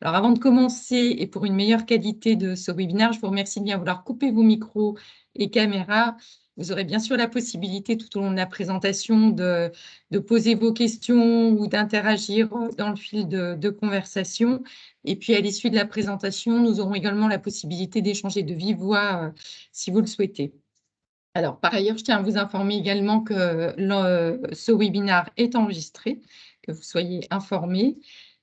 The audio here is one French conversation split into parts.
Alors, avant de commencer et pour une meilleure qualité de ce webinaire, je vous remercie de bien vouloir couper vos micros et caméras. Vous aurez bien sûr la possibilité tout au long de la présentation de poser vos questions ou d'interagir dans le fil de conversation. Et puis, à l'issue de la présentation, nous aurons également la possibilité d'échanger de vive voix si vous le souhaitez. Alors, par ailleurs, je tiens à vous informer également que ce webinaire est enregistré, que vous soyez informés.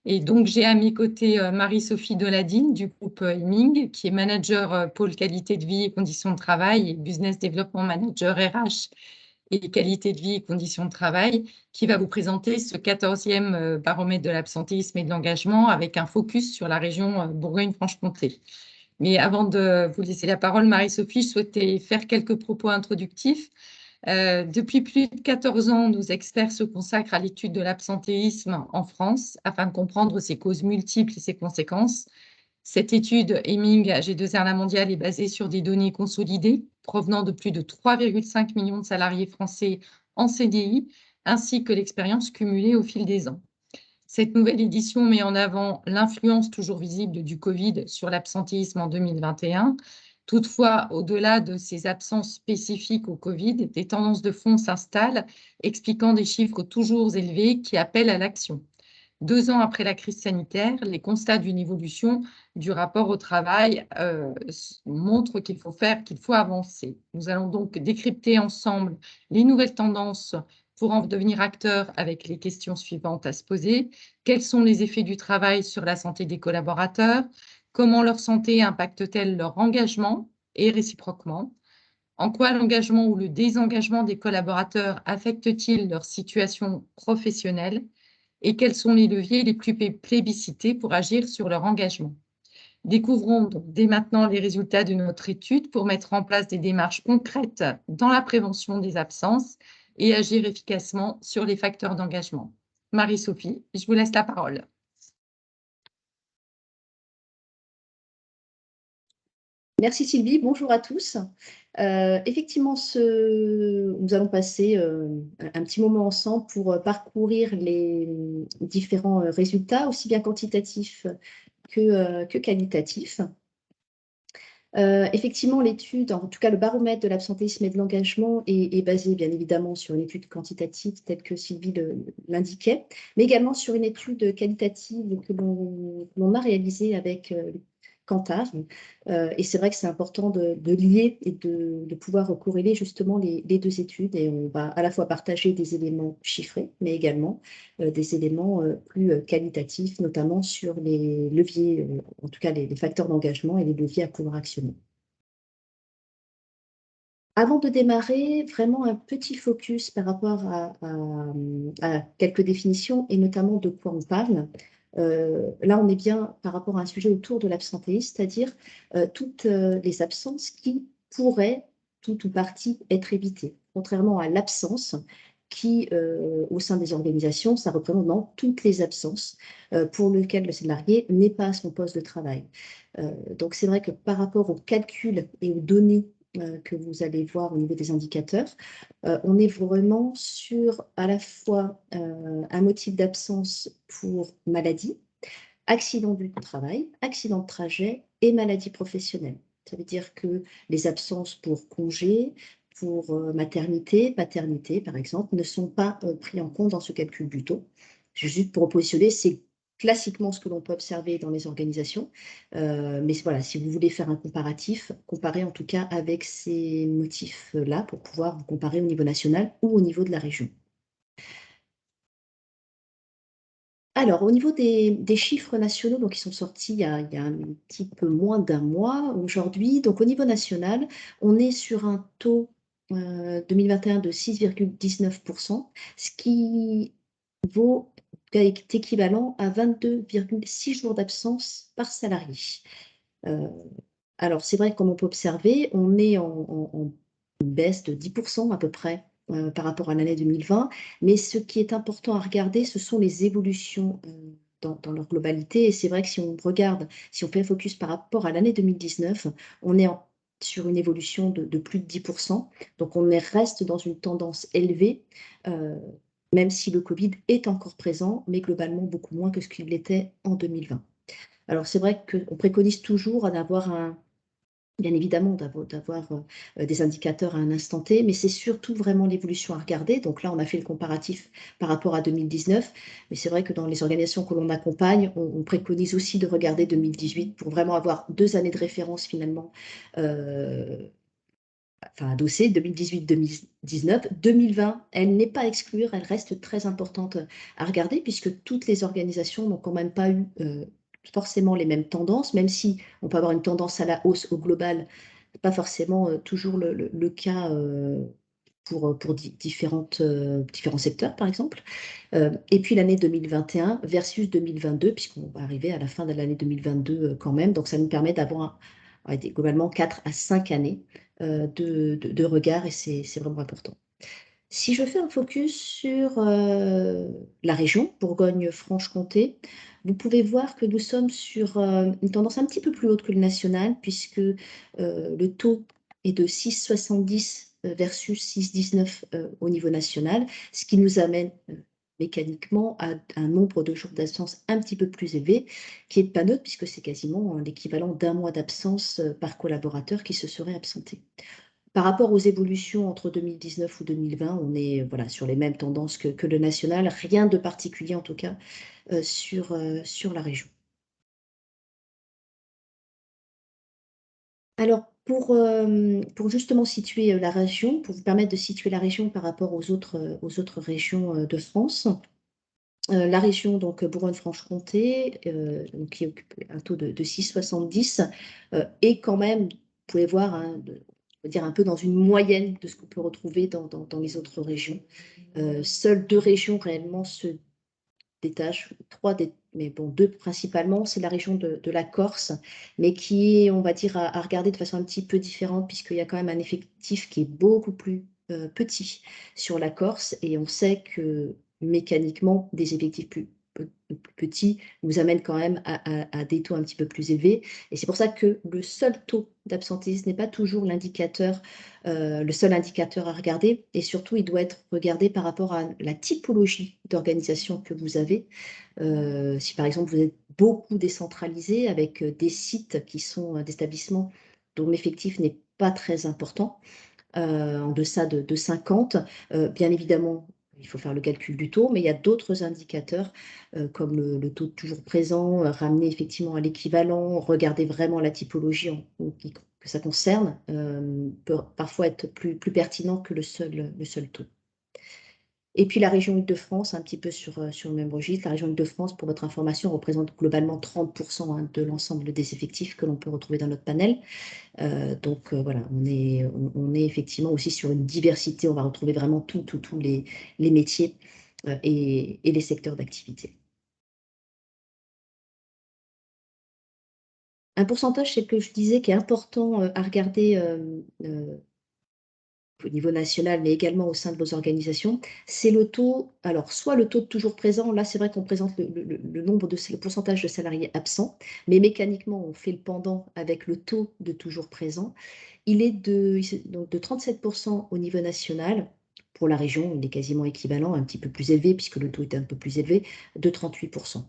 Et donc, j'ai à mes côtés Marie-Sophie Deladine du groupe Heming, qui est manager pôle qualité de vie et conditions de travail et business development manager RH et qualité de vie et conditions de travail, qui va vous présenter ce 14e baromètre de l'absentéisme et de l'engagement avec un focus sur la région Bourgogne-Franche-Comté. Mais avant de vous laisser la parole, Marie-Sophie, je souhaitais faire quelques propos introductifs. Depuis plus de 14 ans, nos experts se consacrent à l'étude de l'absentéisme en France afin de comprendre ses causes multiples et ses conséquences. Cette étude Heming G2R La Mondiale est basée sur des données consolidées provenant de plus de 3,5 millions de salariés français en CDI, ainsi que l'expérience cumulée au fil des ans. Cette nouvelle édition met en avant l'influence toujours visible du Covid sur l'absentéisme en 2021. Toutefois, au-delà de ces absences spécifiques au Covid, des tendances de fond s'installent, expliquant des chiffres toujours élevés qui appellent à l'action. 2 ans après la crise sanitaire, les constats d'une évolution du rapport au travail montrent qu'il faut avancer. Nous allons donc décrypter ensemble les nouvelles tendances pour en devenir acteurs avec les questions suivantes à se poser. Quels sont les effets du travail sur la santé des collaborateurs? Comment leur santé impacte-t-elle leur engagement et réciproquement? En quoi l'engagement ou le désengagement des collaborateurs affecte-t-il leur situation professionnelle? Et quels sont les leviers les plus plébiscités pour agir sur leur engagement? Découvrons donc dès maintenant les résultats de notre étude pour mettre en place des démarches concrètes dans la prévention des absences et agir efficacement sur les facteurs d'engagement. Marie-Sophie, je vous laisse la parole. Merci Sylvie, bonjour à tous. Effectivement, nous allons passer un petit moment ensemble pour parcourir les différents résultats, aussi bien quantitatifs que qualitatifs. Effectivement, l'étude, en tout cas le baromètre de l'absentéisme et de l'engagement est basé bien évidemment sur une étude quantitative telle que Sylvie l'indiquait, mais également sur une étude qualitative que l'on a réalisée avec Kantar. Et c'est vrai que c'est important de lier et de pouvoir corréler justement les deux études. Et on va à la fois partager des éléments chiffrés, mais également des éléments plus qualitatifs, notamment sur les leviers, en tout cas les facteurs d'engagement et les leviers à pouvoir actionner. Avant de démarrer, vraiment un petit focus par rapport à quelques définitions et notamment de quoi on parle. Là, on est bien par rapport à un sujet autour de l'absentéisme, c'est-à-dire toutes les absences qui pourraient, tout ou partie, être évitées. Contrairement à l'absence qui, au sein des organisations, ça représente dans toutes les absences pour lesquelles le salarié n'est pas à son poste de travail. Donc, c'est vrai que par rapport aux calculs et aux données que vous allez voir au niveau des indicateurs, on est vraiment sur à la fois un motif d'absence pour maladie, accident du travail, accident de trajet et maladie professionnelle. Ça veut dire que les absences pour congé, pour maternité, paternité par exemple, ne sont pas pris en compte dans ce calcul du taux. Juste pour positionner, c'est classiquement ce que l'on peut observer dans les organisations. Mais voilà, si vous voulez faire un comparatif, comparez en tout cas avec ces motifs-là pour pouvoir vous comparer au niveau national ou au niveau de la région. Alors, au niveau des chiffres nationaux, donc ils sont sortis il y a un petit peu moins d'un mois aujourd'hui. Donc, au niveau national, on est sur un taux 2021 de 6,19%, ce qui est équivalent à 22,6 jours d'absence par salarié. Alors, c'est vrai que comme on peut observer, on est en baisse de 10% à peu près par rapport à l'année 2020. Mais ce qui est important à regarder, ce sont les évolutions dans leur globalité. Et c'est vrai que si on regarde, si on fait un focus par rapport à l'année 2019, on est sur une évolution de plus de 10%. Donc, on reste dans une tendance élevée, même si le Covid est encore présent, mais globalement beaucoup moins que ce qu'il l'était en 2020. Alors c'est vrai qu'on préconise toujours d'avoir bien évidemment, d'avoir des indicateurs à un instant T, mais c'est surtout vraiment l'évolution à regarder. Donc là, on a fait le comparatif par rapport à 2019, mais c'est vrai que dans les organisations que l'on accompagne, on préconise aussi de regarder 2018 pour vraiment avoir 2 années de référence finalement, enfin adossées, 2018-2019. 2020, elle n'est pas à exclure, elle reste très importante à regarder puisque toutes les organisations n'ont quand même pas eu forcément les mêmes tendances, même si on peut avoir une tendance à la hausse au global, pas forcément toujours le cas pour différents secteurs, par exemple. Et puis l'année 2021 versus 2022, puisqu'on va arriver à la fin de l'année 2022 quand même. Donc ça nous permet d'avoir globalement 4 à 5 années de regard et c'est vraiment important. Si je fais un focus sur la région Bourgogne-Franche-Comté, vous pouvez voir que nous sommes sur une tendance un petit peu plus haute que le national, puisque le taux est de 6,70 versus 6,19 au niveau national, ce qui nous amène mécaniquement à un nombre de jours d'absence un petit peu plus élevé, qui est pas neutre, puisque c'est quasiment l'équivalent d'un mois d'absence par collaborateur qui se serait absenté. Par rapport aux évolutions entre 2019 ou 2020, on est voilà, sur les mêmes tendances que le national, rien de particulier en tout cas sur la région. Alors pour justement situer la région, pour vous permettre de situer la région par rapport aux autres régions de France, la région donc Bourgogne-Franche-Comté, donc qui occupe un taux de 6,70 est quand même, vous pouvez voir, hein, on va dire un peu dans une moyenne de ce qu'on peut retrouver dans les autres régions. Seules 2 régions réellement se détachent, 3 mais bon 2 principalement, c'est la région de la Corse, mais qui est, on va dire, à regarder de façon un petit peu différente puisqu'il y a quand même un effectif qui est beaucoup plus petit sur la Corse et on sait que mécaniquement, des effectifs plus petits nous amènent quand même à des taux un petit peu plus élevés et c'est pour ça que le seul taux d'absentéisme n'est pas toujours l'indicateur, le seul indicateur à regarder et surtout il doit être regardé par rapport à la typologie d'organisation que vous avez. Si par exemple vous êtes beaucoup décentralisé avec des sites qui sont des établissements dont l'effectif n'est pas très important, en deçà de 50, bien évidemment, il faut faire le calcul du taux, mais il y a d'autres indicateurs comme le taux de toujours présent, ramener effectivement à l'équivalent, regarder vraiment la typologie que ça concerne, peut parfois être plus pertinent que le seul taux. Et puis la région Île-de-France, un petit peu sur le même registre, la région Île-de-France, pour votre information, représente globalement 30% de l'ensemble des effectifs que l'on peut retrouver dans notre panel. Donc voilà, on est effectivement aussi sur une diversité, on va retrouver vraiment tous les métiers et les secteurs d'activité. Un pourcentage, c'est ce que je disais, qui est important à regarder au niveau national, mais également au sein de vos organisations, c'est le taux, alors soit le taux de toujours présent, là c'est vrai qu'on présente le nombre le pourcentage de salariés absents, mais mécaniquement on fait le pendant avec le taux de toujours présent. Il est donc de 37% au niveau national. Pour la région, il est quasiment équivalent, un petit peu plus élevé, puisque le taux est un peu plus élevé, de 38%.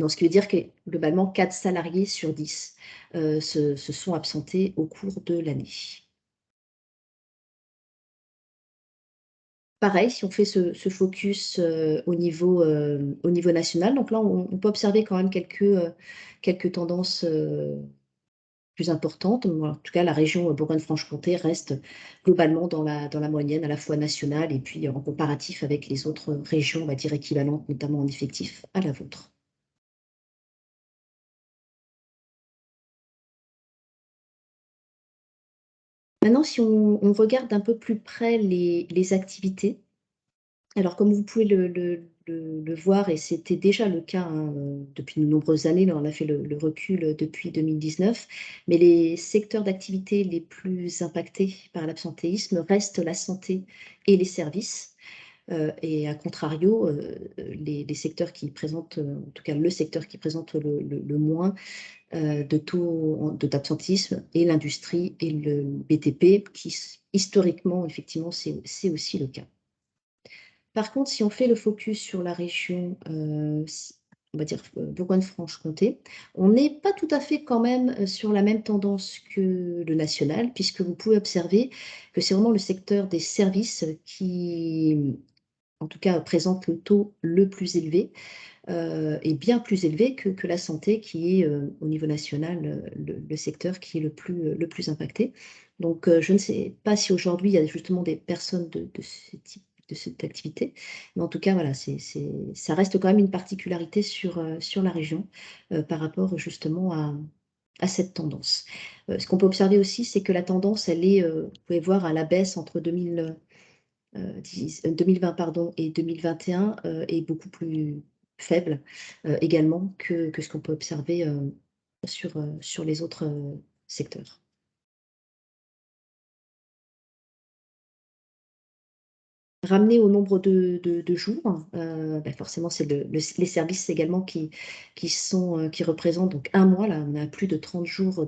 Donc, ce qui veut dire que globalement, 4 salariés sur 10 se sont absentés au cours de l'année. Pareil, si on fait ce focus au niveau national, donc là, on peut observer quand même quelques tendances plus importantes. En tout cas, la région Bourgogne-Franche-Comté reste globalement dans la moyenne, à la fois nationale et puis en comparatif avec les autres régions, on va dire équivalentes, notamment en effectif à la vôtre. Maintenant, si on regarde un peu plus près les activités, alors comme vous pouvez le voir et c'était déjà le cas, hein, depuis de nombreuses années, là on a fait le recul depuis 2019, mais les secteurs d'activité les plus impactés par l'absentéisme restent la santé et les services. Et à contrario, les secteurs qui présentent, en tout cas le secteur qui présente le moins de taux d'absentéisme est l'industrie et le BTP, qui historiquement, effectivement, c'est aussi le cas. Par contre, si on fait le focus sur la région on va dire, Bourgogne-Franche-Comté. On n'est pas tout à fait quand même, sur la même tendance que le national, puisque vous pouvez observer que c'est vraiment le secteur des services qui, en tout cas, présente le taux le plus élevé, et bien plus élevé que la santé qui est, au niveau national, le secteur qui est le plus impacté. Donc, je ne sais pas si aujourd'hui il y a justement des personnes de ce type de cette activité, mais en tout cas voilà, ça reste quand même une particularité sur la région, par rapport justement à cette tendance. Ce qu'on peut observer aussi, c'est que la tendance elle est, vous pouvez voir à la baisse entre 2020 pardon et 2021, est beaucoup plus faible, également que ce qu'on peut observer, sur les autres, secteurs. Ramener au nombre de jours, forcément c'est les services également qui représentent donc un mois. Là, on a plus de 30 jours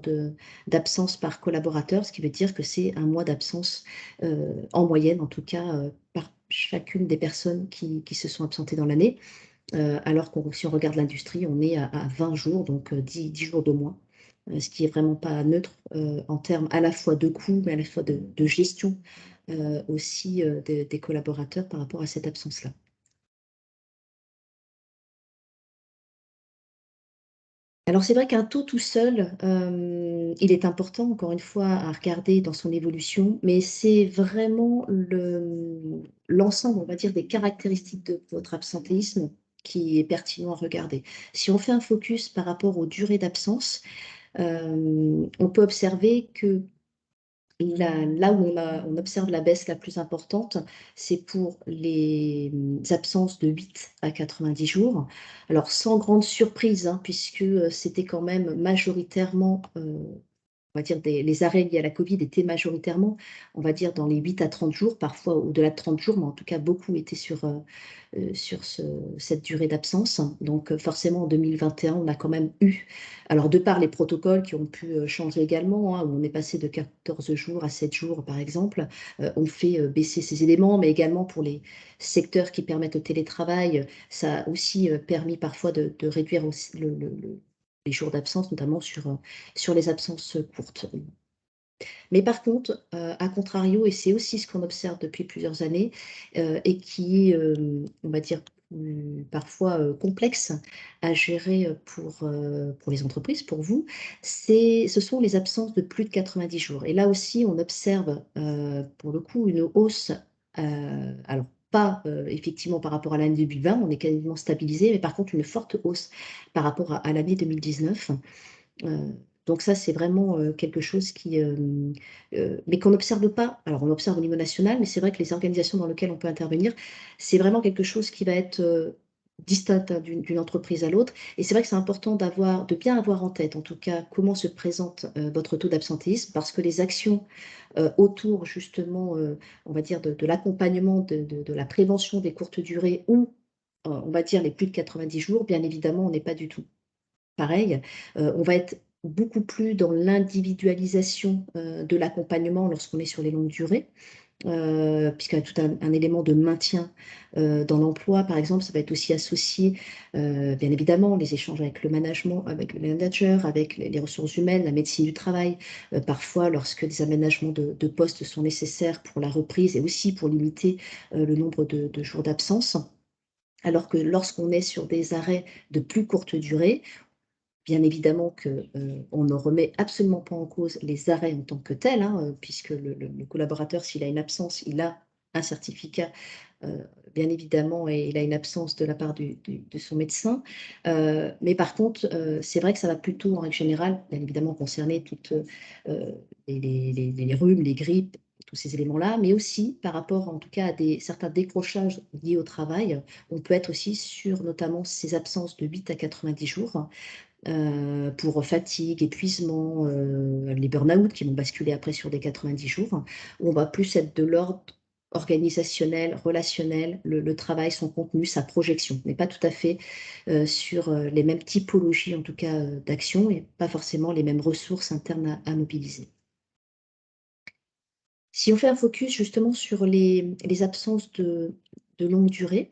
d'absence par collaborateur, ce qui veut dire que c'est un mois d'absence, en moyenne en tout cas, par chacune des personnes qui se sont absentées dans l'année. Alors qu'on si on regarde l'industrie, on est à 20 jours, donc 10 jours de moins, ce qui est vraiment pas neutre, en termes à la fois de coûts, mais à la fois de gestion, aussi, des collaborateurs par rapport à cette absence-là. Alors c'est vrai qu'un taux tout seul, il est important encore une fois à regarder dans son évolution, mais c'est vraiment l'ensemble, on va dire, des caractéristiques de votre absentéisme qui est pertinent à regarder. Si on fait un focus par rapport aux durées d'absence, on peut observer que là où on observe la baisse la plus importante, c'est pour les, absences de 8 à 90 jours. Alors sans grande surprise, hein, puisque, c'était quand même majoritairement, on va dire les arrêts liés à la Covid étaient majoritairement, on va dire dans les 8 à 30 jours, parfois au-delà de 30 jours, mais en tout cas beaucoup étaient sur cette durée d'absence. Donc, forcément en 2021, on a quand même eu, alors de par les protocoles qui ont pu, changer également, hein, où on est passé de 14 jours à 7 jours par exemple, on fait, baisser ces éléments, mais également pour les secteurs qui permettent le télétravail, ça a aussi, permis parfois de réduire aussi les jours d'absence, notamment sur les absences courtes. Mais par contre, à contrario, et c'est aussi ce qu'on observe depuis plusieurs années, et qui est, on va dire, parfois, complexe à gérer, pour les entreprises, pour vous, ce sont les absences de plus de 90 jours. Et là aussi, on observe, pour le coup, une hausse, alors pas, effectivement par rapport à l'année 2020, on est quasiment stabilisé, mais par contre une forte hausse par rapport à l'année 2019. Heu, donc ça, c'est vraiment, quelque chose qui, mais qu'on n'observe pas. Alors on l'observe au niveau national, mais c'est vrai que les organisations dans lesquelles on peut intervenir, c'est vraiment quelque chose qui va être, distinct, hein, d'une entreprise à l'autre. Et c'est vrai que c'est important de bien avoir en tête, en tout cas, comment se présente, votre taux d'absentéisme, parce que les actions, autour justement, on va dire de l'accompagnement, de la prévention des courtes durées ou, on va dire les plus de 90 jours, bien évidemment, on n'est pas du tout pareil, on va être beaucoup plus dans l'individualisation, de l'accompagnement lorsqu'on est sur les longues durées, puisqu'il y a tout un élément de maintien, dans l'emploi, par exemple. Ça va être aussi associé, bien évidemment, les échanges avec le management, avec le manager, avec les ressources humaines, la médecine du travail, parfois lorsque des aménagements de postes sont nécessaires pour la reprise et aussi pour limiter, le nombre de jours d'absence. Alors que lorsqu'on est sur des arrêts de plus courte durée, bien évidemment que, on ne remet absolument pas en cause les arrêts en tant que tels, hein, puisque le collaborateur, s'il a une absence, il a un certificat, bien évidemment, et il a une absence de la part de son médecin. Mais par contre, c'est vrai que ça va plutôt, en règle générale, bien évidemment, concerner toutes, les rhumes, les grippes, tous ces éléments-là, mais aussi par rapport, en tout cas, à certains décrochages liés au travail. On peut être aussi sur notamment ces absences de 8 à 90 jours, pour fatigue, épuisement, les burn-out qui vont basculer après sur des 90 jours, où on va plus être de l'ordre organisationnel, relationnel, le travail, son contenu, sa projection, mais pas tout à fait, sur, les mêmes typologies en tout cas, d'actions et pas forcément les mêmes ressources internes à mobiliser. Si on fait un focus justement sur les absences de longue durée,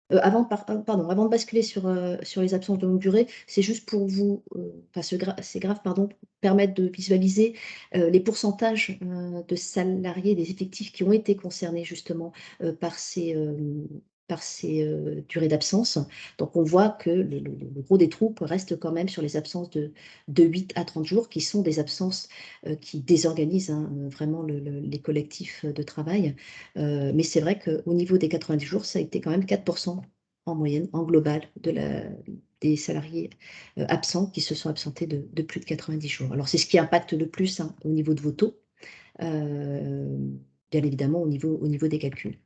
Avant de basculer sur les absences de longue durée, c'est juste pour vous, enfin ces graphes, pardon, permettent de visualiser les pourcentages de salariés, des effectifs qui ont été concernés justement par ces durées d'absence. Donc on voit que le gros des troupes reste quand même sur les absences de 8 à 30 jours, qui sont des absences qui désorganisent hein, vraiment les collectifs de travail. Mais c'est vrai qu'au niveau des 90 jours, ça a été quand même 4% en moyenne, en global, des salariés absents qui se sont absentés de plus de 90 jours. Alors, c'est ce qui impacte le plus hein, au niveau de vos taux, euh, bien évidemment au niveau des calculs.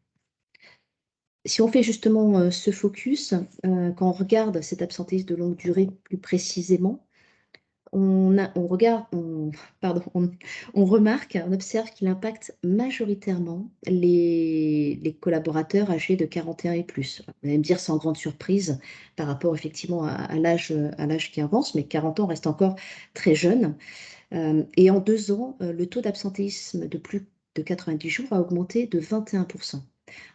Si on fait justement ce focus, quand on regarde cet absentéisme de longue durée plus précisément, on regarde, pardon, on remarque, on observe qu'il impacte majoritairement les collaborateurs âgés de 41 et plus. Vous allez me dire sans grande surprise par rapport effectivement à l'âge qui avance, mais 40 ans reste encore très jeune. Et en 2 ans, le taux d'absentéisme de plus de 90 jours a augmenté de 21%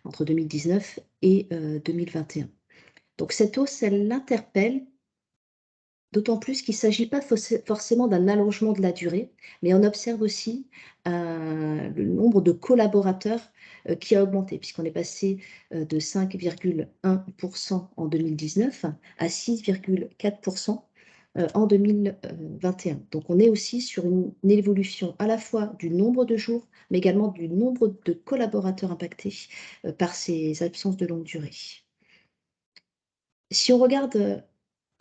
entre 2019 et 2021. Donc cette hausse, elle l'interpelle. D'autant plus qu'il ne s'agit pas forcément d'un allongement de la durée, mais on observe aussi le nombre de collaborateurs qui a augmenté, puisqu'on est passé de 5,1% en 2019 à 6,4% en 2021. Donc on est aussi sur une évolution à la fois du nombre de jours, mais également du nombre de collaborateurs impactés par ces absences de longue durée. Si on regarde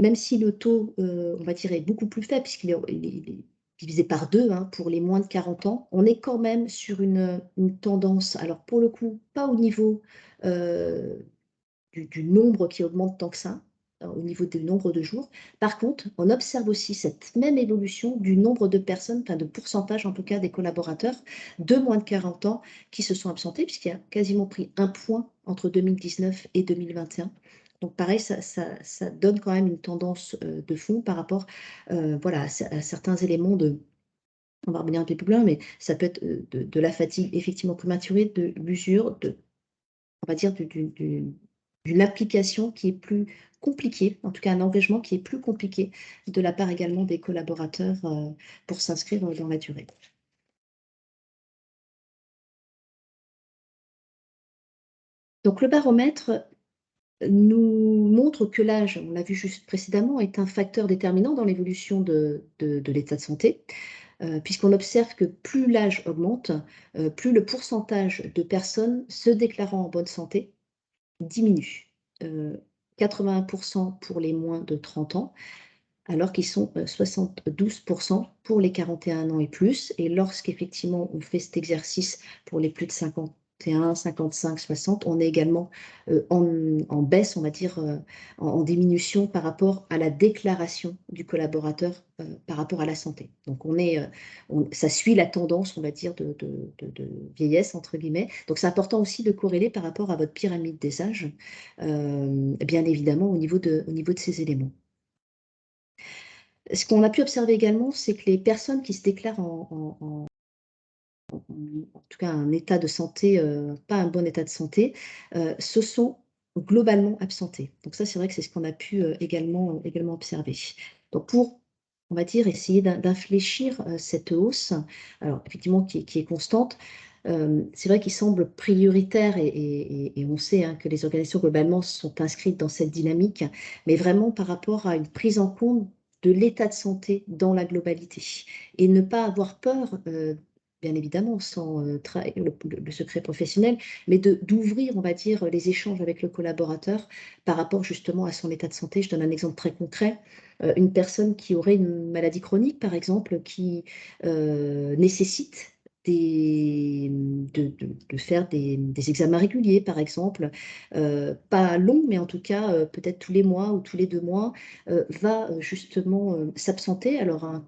même si le taux, on va dire, est beaucoup plus faible puisqu'il est divisé par 2 hein, pour les moins de 40 ans, on est quand même sur une tendance, alors pour le coup, pas au niveau, du nombre qui augmente tant que ça, au niveau du nombre de jours. Par contre, on observe aussi cette même évolution du nombre de personnes, enfin de pourcentage en tout cas des collaborateurs de moins de 40 ans qui se sont absentés, puisqu'il y a quasiment pris 1 point entre 2019 et 2021. Donc pareil, ça donne quand même une tendance de fond par rapport voilà, à certains éléments de, on va revenir un peu plus loin, mais ça peut être de la fatigue effectivement prématurée, de l'usure, on va dire d'une application qui est plus compliquée, en tout cas un engagement qui est plus compliqué de la part également des collaborateurs pour s'inscrire dans la durée. Donc le baromètre nous montre que l'âge, on l'a vu juste précédemment, est un facteur déterminant dans l'évolution de l'état de santé, puisqu'on observe que plus l'âge augmente, plus le pourcentage de personnes se déclarant en bonne santé diminue. 81% pour les moins de 30 ans, alors qu'ils sont 72% pour les 41 ans et plus. Et lorsqu'effectivement on fait cet exercice pour les plus de 51, 55, 60, on est également en baisse, on va dire, en diminution par rapport à la déclaration du collaborateur par rapport à la santé. Donc ça suit la tendance, on va dire, de vieillesse, entre guillemets. Donc c'est important aussi de corréler par rapport à votre pyramide des âges, bien évidemment, au niveau de ces éléments. Ce qu'on a pu observer également, c'est que les personnes qui se déclarent en tout cas un état de santé, pas un bon état de santé, se sont globalement absentées. Donc ça, c'est vrai que c'est ce qu'on a pu également observer. Donc pour, on va dire, essayer d'infléchir cette hausse, alors effectivement qui est constante, c'est vrai qu'il semble prioritaire et on sait hein, que les organisations globalement sont inscrites dans cette dynamique, mais vraiment par rapport à une prise en compte de l'état de santé dans la globalité et ne pas avoir peur, bien évidemment, sans trahir le secret professionnel, mais d'ouvrir, on va dire, les échanges avec le collaborateur par rapport justement à son état de santé. Je donne un exemple très concret. Une personne qui aurait une maladie chronique, par exemple, qui nécessite de faire des examens réguliers, par exemple, pas longs, mais en tout cas peut-être tous les mois ou tous les 2 mois, va justement s'absenter. Alors, un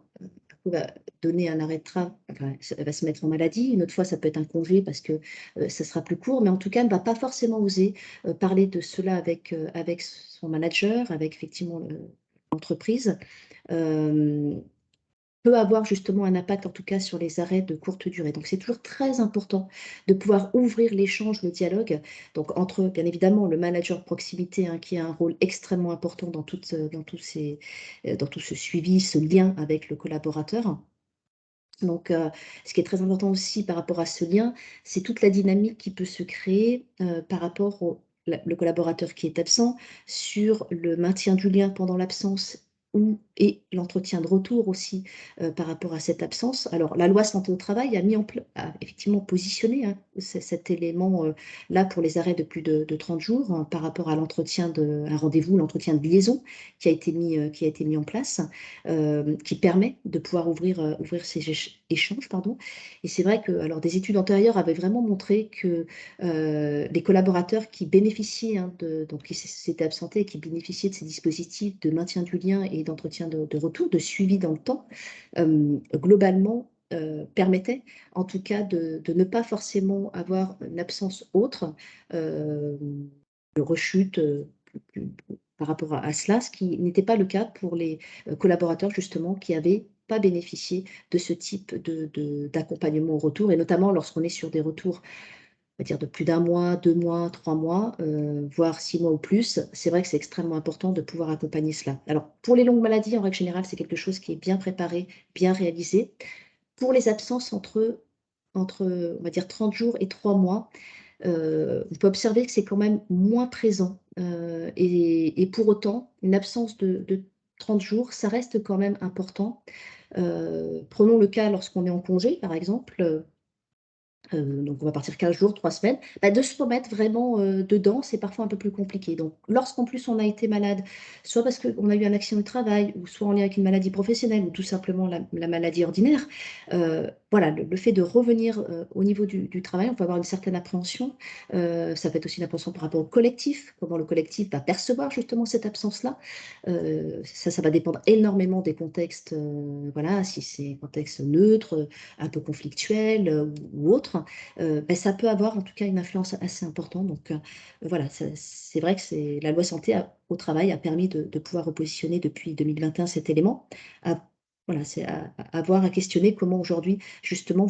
coup, va donner un arrêt de travail, enfin, elle va se mettre en maladie. Une autre fois, ça peut être un congé parce que ça sera plus court, mais en tout cas, elle ne va pas forcément oser parler de cela avec son manager, avec effectivement l'entreprise. peut avoir justement un impact, en tout cas, sur les arrêts de courte durée. Donc, c'est toujours très important de pouvoir ouvrir l'échange, le dialogue, donc entre, bien évidemment, le manager de proximité, hein, qui a un rôle extrêmement important dans dans tout ce suivi, ce lien avec le collaborateur. Donc, ce qui est très important aussi par rapport à ce lien, c'est toute la dynamique qui peut se créer, par rapport au le collaborateur qui est absent, sur le maintien du lien pendant l'absence ou et l'entretien de retour aussi, par rapport à cette absence. Alors la loi santé au travail a mis en pla a effectivement positionné, hein, cet élément, là pour les arrêts de plus de 30 jours, hein, par rapport à l'entretien de un rendez-vous, l'entretien de liaison qui a été mis en place, qui permet de pouvoir ouvrir ces échanges, pardon. Et c'est vrai que alors des études antérieures avaient vraiment montré que, les collaborateurs qui bénéficiaient, hein, donc qui s'étaient absentés et qui bénéficiaient de ces dispositifs de maintien du lien et d'entretien de retour, de suivi dans le temps, globalement, permettaient en tout cas de ne pas forcément avoir une absence autre, hem, de rechute, par rapport à cela, ce qui n'était pas le cas pour les, collaborateurs justement qui avaient pas bénéficié de ce type d'accompagnement au retour et notamment lorsqu'on est sur des retours, on va dire de plus d'un mois, 2 mois, 3 mois, voire 6 mois ou plus. C'est vrai que c'est extrêmement important de pouvoir accompagner cela. Alors pour les longues maladies, en règle générale, c'est quelque chose qui est bien préparé, bien réalisé. Pour les absences entre, on va dire 30 jours et 3 mois, on peut observer que c'est quand même moins présent, et pour autant, une absence de 30 jours, ça reste quand même important. Prenons le cas lorsqu'on est en congé, par exemple, donc on va partir 15 jours, 3 semaines, bah, de se remettre vraiment, dedans, c'est parfois un peu plus compliqué. Donc lorsqu'en plus on a été malade, soit parce qu'on a eu un accident de travail ou soit en lien avec une maladie professionnelle ou tout simplement la maladie ordinaire, voilà, le fait de revenir, au niveau du travail, on peut avoir une certaine appréhension. Ça peut être aussi une appréhension par rapport au collectif, comment le collectif va percevoir justement cette absence-là. Ça va dépendre énormément des contextes, voilà, si c'est un contexte neutre, un peu conflictuel, ou autre, bah, ça peut avoir en tout cas une influence assez importante. Donc, voilà, c'est vrai que c'est la loi santé au travail a permis de pouvoir repositionner depuis 2021 cet élément. À voilà, c'est à voir, à questionner comment aujourd'hui justement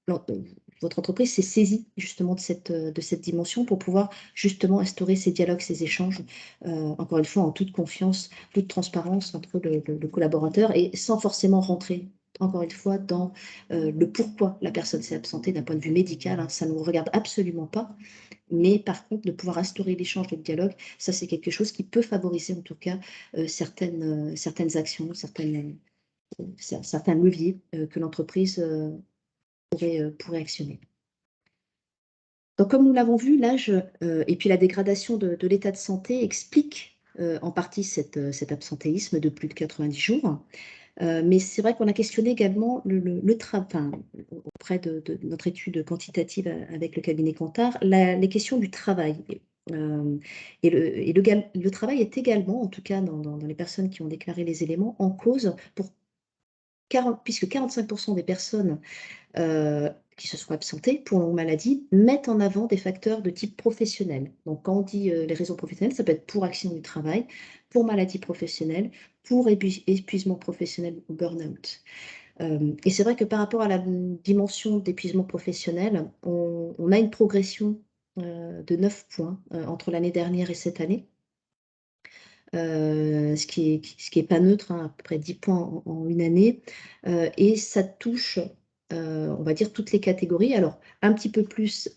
votre entreprise s'est saisie justement de cette dimension pour pouvoir justement instaurer ces dialogues, ces échanges, encore une fois en toute confiance, toute transparence entre le collaborateur et sans forcément rentrer encore une fois dans le pourquoi la personne s'est absentée d'un point de vue médical, hein, ça ne nous regarde absolument pas. Mais par contre, de pouvoir instaurer l'échange et le dialogue, ça c'est quelque chose qui peut favoriser en tout cas, certaines actions, certains leviers, que l'entreprise, pourrait actionner. Donc comme nous l'avons vu, l'âge, et puis la dégradation de l'état de santé expliquent, en partie cet absentéisme de plus de 90 jours. Mais c'est vrai qu'on a questionné également enfin, auprès de notre étude quantitative avec le cabinet Kantar, les questions du travail. Hem et le travail est également, en tout cas dans les personnes qui ont déclaré les éléments, en cause pour 40 puisque 45 des personnes, qui se sont absentées pour longue maladie mettent en avant des facteurs de type professionnel. Donc quand on dit, les raisons professionnelles, ça peut être pour accident du travail, pour maladie professionnelle, pour épuisement professionnel ou burn-out. Et c'est vrai que par rapport à la dimension d'épuisement professionnel, on a une progression, de 9 points, entre l'année dernière et cette année, ce qui est pas neutre, hein, à peu près 10 points en une année, et ça touche, on va dire toutes les catégories. Alors un petit peu plus,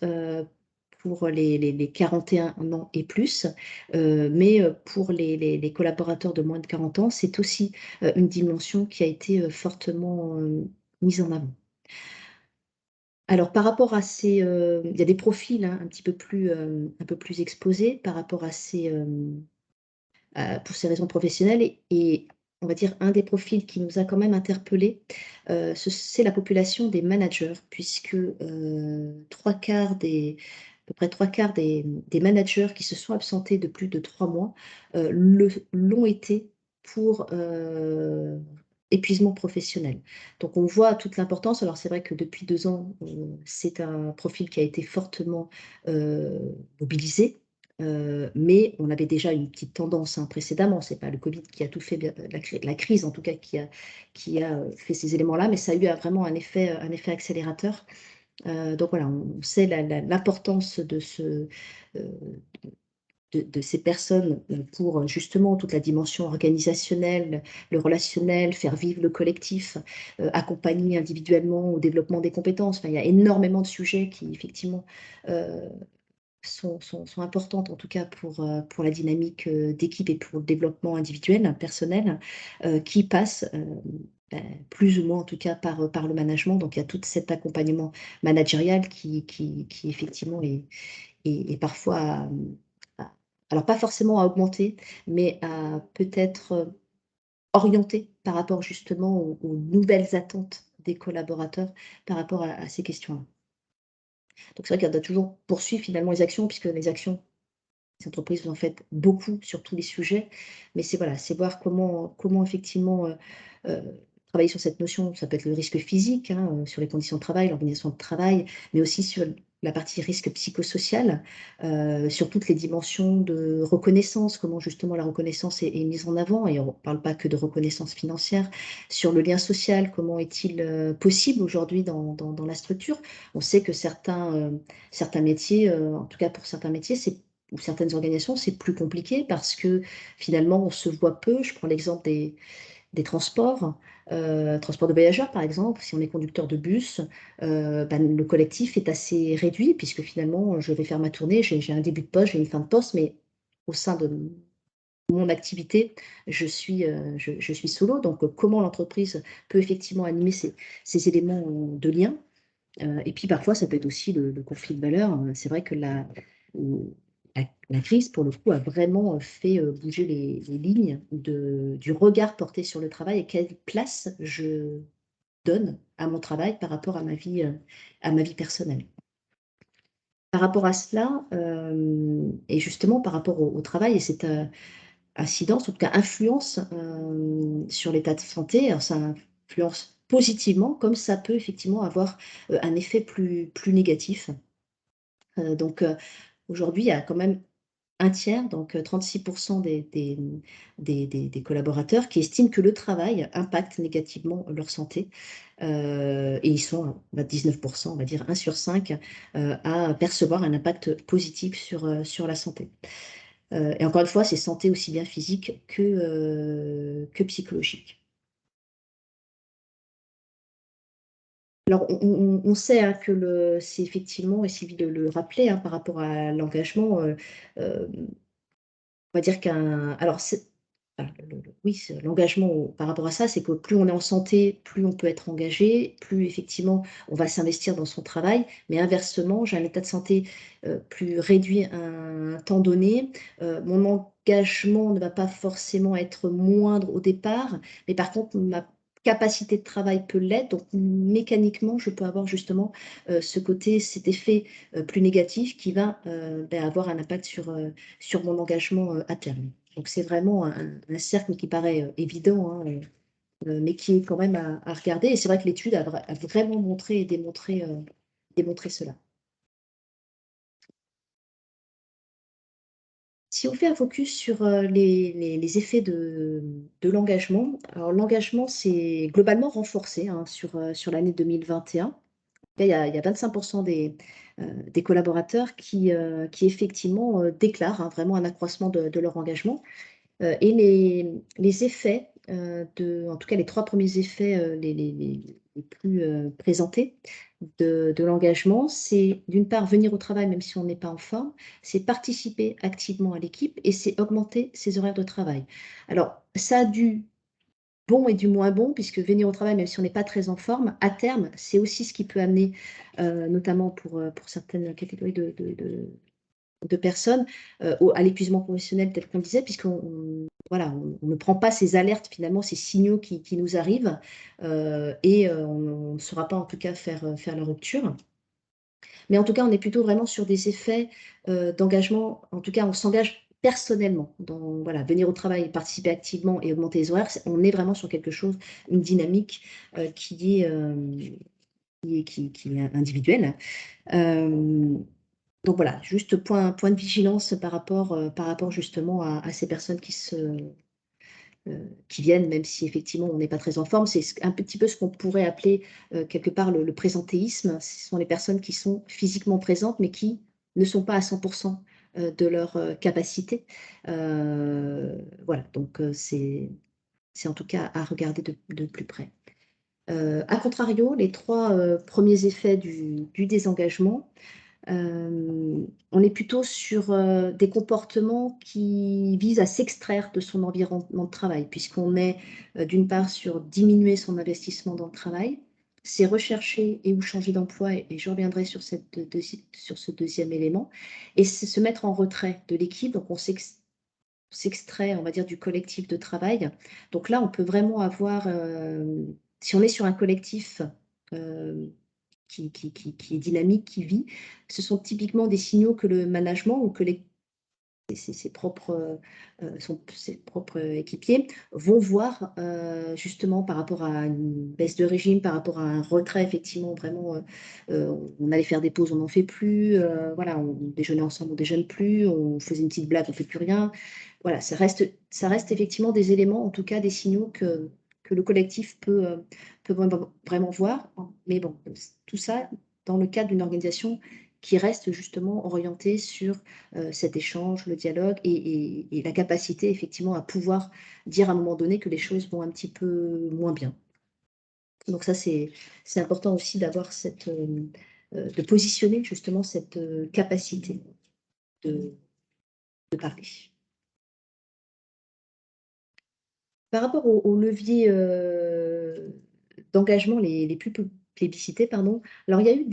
pour les 41 ans et plus, mais pour les collaborateurs de moins de 40 ans, c'est aussi, une dimension qui a été, fortement, mise en avant. Alors par rapport à ces, il y a des profils, hein, un peu plus exposés par rapport à ces, pour ces raisons professionnelles et on va dire un des profils qui nous a quand même interpellés, c'est la population des managers puisque, 3/4 à peu près 3/4 des managers qui se sont absentés de plus de 3 mois, l'ont été pour, épuisement professionnel. Donc on voit toute l'importance. Alors c'est vrai que depuis 2 ans, c'est un profil qui a été fortement, mobilisé. mais on avait déjà une petite tendance précédemment. C'est pas le Covid qui a tout fait, la crise en tout cas qui a fait ces éléments-là, mais ça a eu vraiment un effet accélérateur. Donc voilà, on sait l'importance de ces personnes pour justement toute la dimension organisationnelle, le relationnel, faire vivre le collectif, accompagner individuellement au développement des compétences. Enfin, il y a énormément de sujets qui effectivement sont importantes en tout cas pour la dynamique d'équipe et pour le développement individuel, personnel, qui passent plus ou moins en tout cas par le management. Donc il y a tout cet accompagnement managérial qui effectivement est parfois alors pas forcément à augmenter, mais à peut-être orienter par rapport justement aux nouvelles attentes des collaborateurs par rapport à ces questions-là. Donc c'est vrai qu'elle doit toujours poursuivre finalement les actions, puisque les actions, les entreprises, vous en faites beaucoup sur tous les sujets, mais c'est voilà, c'est voir comment effectivement, travailler sur cette notion. Ça peut être le risque physique, hein, sur les conditions de travail, l'organisation de travail, mais aussi sur la partie risque psychosocial, sur toutes les dimensions de reconnaissance, comment justement la reconnaissance est mise en avant, et on ne parle pas que de reconnaissance financière. Sur le lien social, comment est-il, possible aujourd'hui dans la structure? On sait que certains métiers, en tout cas pour certains métiers, ou certaines organisations, c'est plus compliqué parce que finalement, on se voit peu. Je prends l'exemple des transports, transports de voyageurs par exemple. Si on est conducteur de bus, le collectif est assez réduit puisque finalement, je vais faire ma tournée, j'ai un début de poste, j'ai une fin de poste, mais au sein de mon activité, je suis solo. Donc, comment l'entreprise peut effectivement animer ces éléments de lien? Et puis parfois, ça peut être aussi le conflit de valeurs. C'est vrai que la crise, pour le coup, a vraiment fait bouger les lignes du regard porté sur le travail et quelle place je donne à mon travail par rapport à ma vie personnelle. Par rapport à cela, et justement par rapport au travail et cette incidence, en tout cas influence sur l'état de santé, alors ça influence positivement comme ça peut effectivement avoir un effet plus négatif. Donc aujourd'hui, il y a quand même un tiers, donc 36% des collaborateurs qui estiment que le travail impacte négativement leur santé. Et ils sont à 19%, on va dire 1 sur 5, à percevoir un impact positif sur la santé. Et encore une fois, c'est santé aussi bien physique que psychologique. Alors on sait, hein, que c'est effectivement, et Sylvie le rappelait, hein, par rapport à l'engagement, hem on va dire alors oui, l'engagement par rapport à ça, c'est que plus on est en santé, plus on peut être engagé, plus effectivement on va s'investir dans son travail. Mais inversement, j'ai un état de santé, plus réduit à un temps donné, mon engagement ne va pas forcément être moindre au départ, mais par contre ma capacité de travail peut l'être. Donc mécaniquement, je peux avoir justement, cet effet, plus négatif qui va, avoir un impact sur mon engagement, à terme. Donc c'est vraiment un cercle qui paraît, évident, hein, mais qui est quand même à regarder, et c'est vrai que l'étude a vraiment montré et démontré cela. Si on fait un focus sur, les effets de l'engagement, alors l'engagement s'est globalement renforcé, hein, sur l'année 2021. Il y a 25% des collaborateurs qui effectivement, déclarent, hein, vraiment un accroissement de leur engagement. Et les effets, en tout cas les 3 premiers effets, les plus, présentés de l'engagement, c'est d'une part venir au travail même si on n'est pas en forme, c'est participer activement à l'équipe et c'est augmenter ses horaires de travail. Alors ça a du bon et du moins bon, puisque venir au travail même si on n'est pas très en forme, à terme, c'est aussi ce qui peut amener, notamment pour certaines catégories de personnes, à l'épuisement professionnel tel qu'on le disait, voilà, on ne prend pas ces alertes finalement, ces signaux qui nous arrivent, et on ne saura pas en tout cas faire la rupture. Mais en tout cas, on est plutôt vraiment sur des effets, d'engagement. En tout cas, on s'engage personnellement dans voilà, venir au travail, participer activement et augmenter les horaires. On est vraiment sur quelque chose, une dynamique, qui est individuelle. Hem Donc voilà, juste point de vigilance par rapport justement à ces personnes qui viennent, même si effectivement on n'est pas très en forme. C'est un petit peu ce qu'on pourrait appeler quelque part le présentéisme. Ce sont les personnes qui sont physiquement présentes, mais qui ne sont pas à 100% de leur capacité. Voilà, donc c'est en tout cas à regarder de plus près. À contrario, les trois premiers effets du désengagement, on est plutôt sur des comportements qui visent à s'extraire de son environnement de travail, puisqu'on est d'une part sur diminuer son investissement dans le travail, c'est rechercher et ou changer d'emploi, et je reviendrai sur sur ce deuxième élément, et c'est se mettre en retrait de l'équipe, donc on s'extrait, on va dire, du collectif de travail. Donc là, on peut vraiment avoir, si on est sur un collectif euh, qui est dynamique, qui vit, ce sont typiquement des signaux que le management ou que ses propres équipiers vont voir justement par rapport à une baisse de régime, par rapport à un retrait, effectivement, vraiment, on allait faire des pauses, on n'en fait plus, voilà, on déjeunait ensemble, on déjeune plus, on faisait une petite blague, on fait plus rien. Voilà, ça reste effectivement des éléments, en tout cas des signaux que le collectif peut vraiment voir. Mais bon, tout ça dans le cadre d'une organisation qui reste justement orientée sur cet échange, le dialogue et la capacité effectivement à pouvoir dire à un moment donné que les choses vont un petit peu moins bien. Donc ça, c'est important aussi d'avoir de positionner justement cette capacité de parler. Par rapport aux leviers d'engagement les plus plébiscités, pardon, alors il y a eu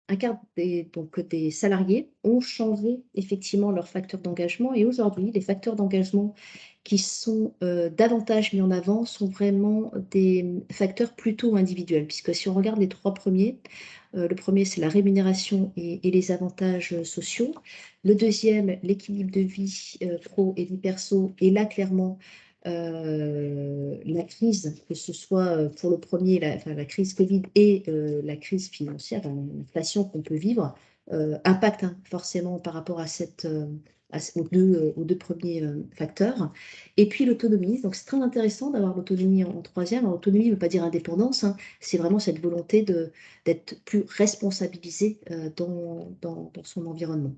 un quart des salariés ont changé effectivement leurs facteurs d'engagement, et aujourd'hui, les facteurs d'engagement qui sont davantage mis en avant sont vraiment des facteurs plutôt individuels, puisque si on regarde les trois premiers, le premier c'est la rémunération et les avantages sociaux. Le deuxième, l'équilibre de vie pro et vie perso, et là clairement la crise, que ce soit pour le premier, la crise Covid et la crise financière, l'inflation qu'on peut vivre, impacte forcément par rapport aux deux premiers facteurs. Et puis l'autonomie, donc c'est très intéressant d'avoir l'autonomie en troisième. Alors, l'autonomie ne veut pas dire indépendance, hein, c'est vraiment cette volonté d'être plus responsabilisé dans son environnement.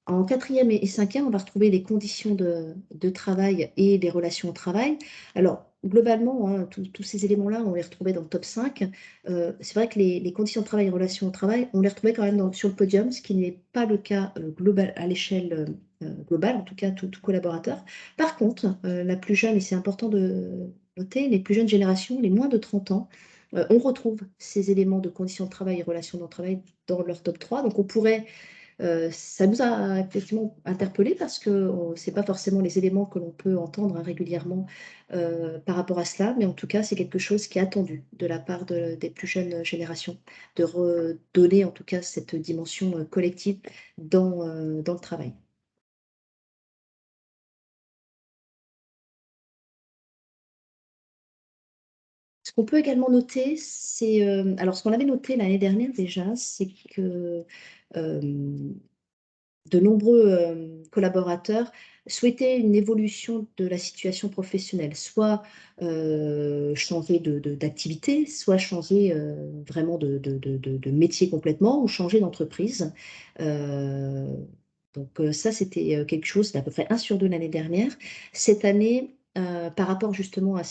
En quatrième et cinquième, on va retrouver les conditions de travail et les relations au travail. Alors, globalement, hein, tous ces éléments-là, on les retrouvait dans le top 5. C'est vrai que les conditions de travail et relations au travail, on les retrouvait quand même sur le podium, ce qui n'est pas le cas global, à l'échelle globale, en tout cas tout collaborateur. Par contre, la plus jeune, et c'est important de noter, les plus jeunes générations, les moins de 30 ans, on retrouve ces éléments de conditions de travail et relations au travail dans leur top 3. Donc, on pourrait ça nous a effectivement interpellés parce que ce n'est pas forcément les éléments que l'on peut entendre hein, régulièrement par rapport à cela, mais en tout cas, c'est quelque chose qui est attendu de la part des plus jeunes générations, de redonner en tout cas cette dimension collective dans le travail. Ce qu'on peut également noter, c'est, alors ce qu'on avait noté l'année dernière déjà, c'est que de nombreux collaborateurs souhaitaient une évolution de la situation professionnelle, soit changer d'activité, soit changer vraiment de métier complètement, ou changer d'entreprise. Euh, donc ça, c'était quelque chose d'à peu près 1 sur 2 l'année dernière. Cette année, par rapport justement à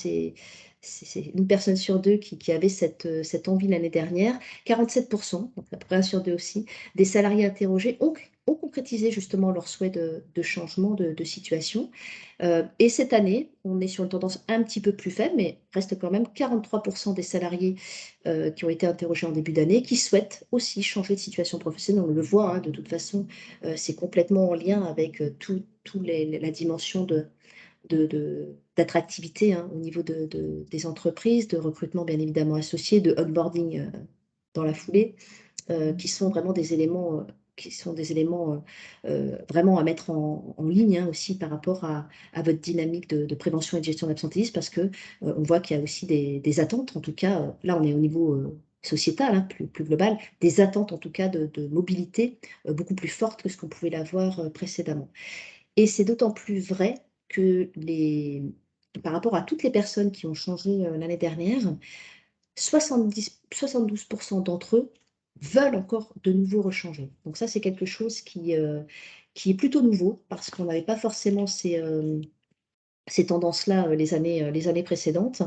c'est une personne sur 2 qui avait cette envie l'année dernière, 47%, donc à peu près 1 sur 2 aussi, des salariés interrogés ont concrétisé justement leur souhait de changement de situation. Et cette année, on est sur une tendance un petit peu plus faible, mais reste quand même 43% des salariés qui ont été interrogés en début d'année qui souhaitent aussi changer de situation professionnelle. On le voit, hein, de toute façon, c'est complètement en lien avec la dimension d'attractivité hein, au niveau des entreprises, de recrutement bien évidemment associé, de onboarding dans la foulée qui sont vraiment des éléments, vraiment à mettre en ligne hein, aussi par rapport à votre dynamique de prévention et de gestion de l'absentéisme, parce que on voit qu'il y a aussi des attentes. En tout cas, là, on est au niveau sociétales, hein, plus globales, des attentes en tout cas de mobilité beaucoup plus fortes que ce qu'on pouvait l'avoir précédemment. Et c'est d'autant plus vrai que par rapport à toutes les personnes qui ont changé l'année dernière, 72% d'entre eux veulent encore de nouveau rechanger. Donc ça, c'est quelque chose qui est plutôt nouveau parce qu'on n'avait pas forcément ces tendances-là les années précédentes.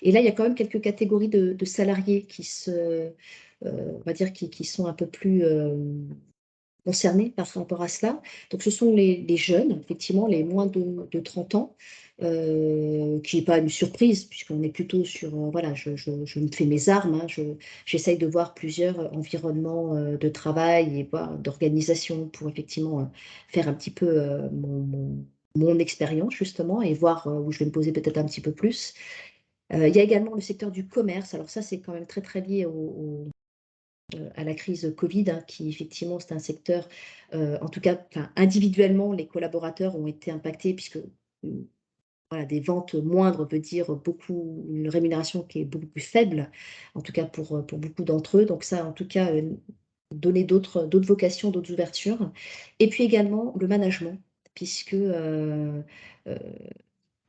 Et là, il y a quand même quelques catégories de salariés on va dire, qui sont un peu plus concernés par rapport à cela. Donc ce sont les jeunes, effectivement, les moins de 30 ans, qui n'est pas une surprise, puisqu'on est plutôt sur, voilà, je me fais mes armes, hein, j'essaye de voir plusieurs environnements de travail et d'organisation pour effectivement faire un petit peu mon expérience, justement, et voir où je vais me poser peut-être un petit peu plus. Il y a également le secteur du commerce. Alors ça, c'est quand même très, très lié à la crise Covid, hein, qui effectivement, c'est un secteur, en tout cas, enfin, individuellement, les collaborateurs ont été impactés puisque voilà, des ventes moindres veut dire une rémunération qui est beaucoup plus faible, en tout cas pour beaucoup d'entre eux. Donc ça, en tout cas, donner d'autres vocations, d'autres ouvertures. Et puis également le management, puisque dans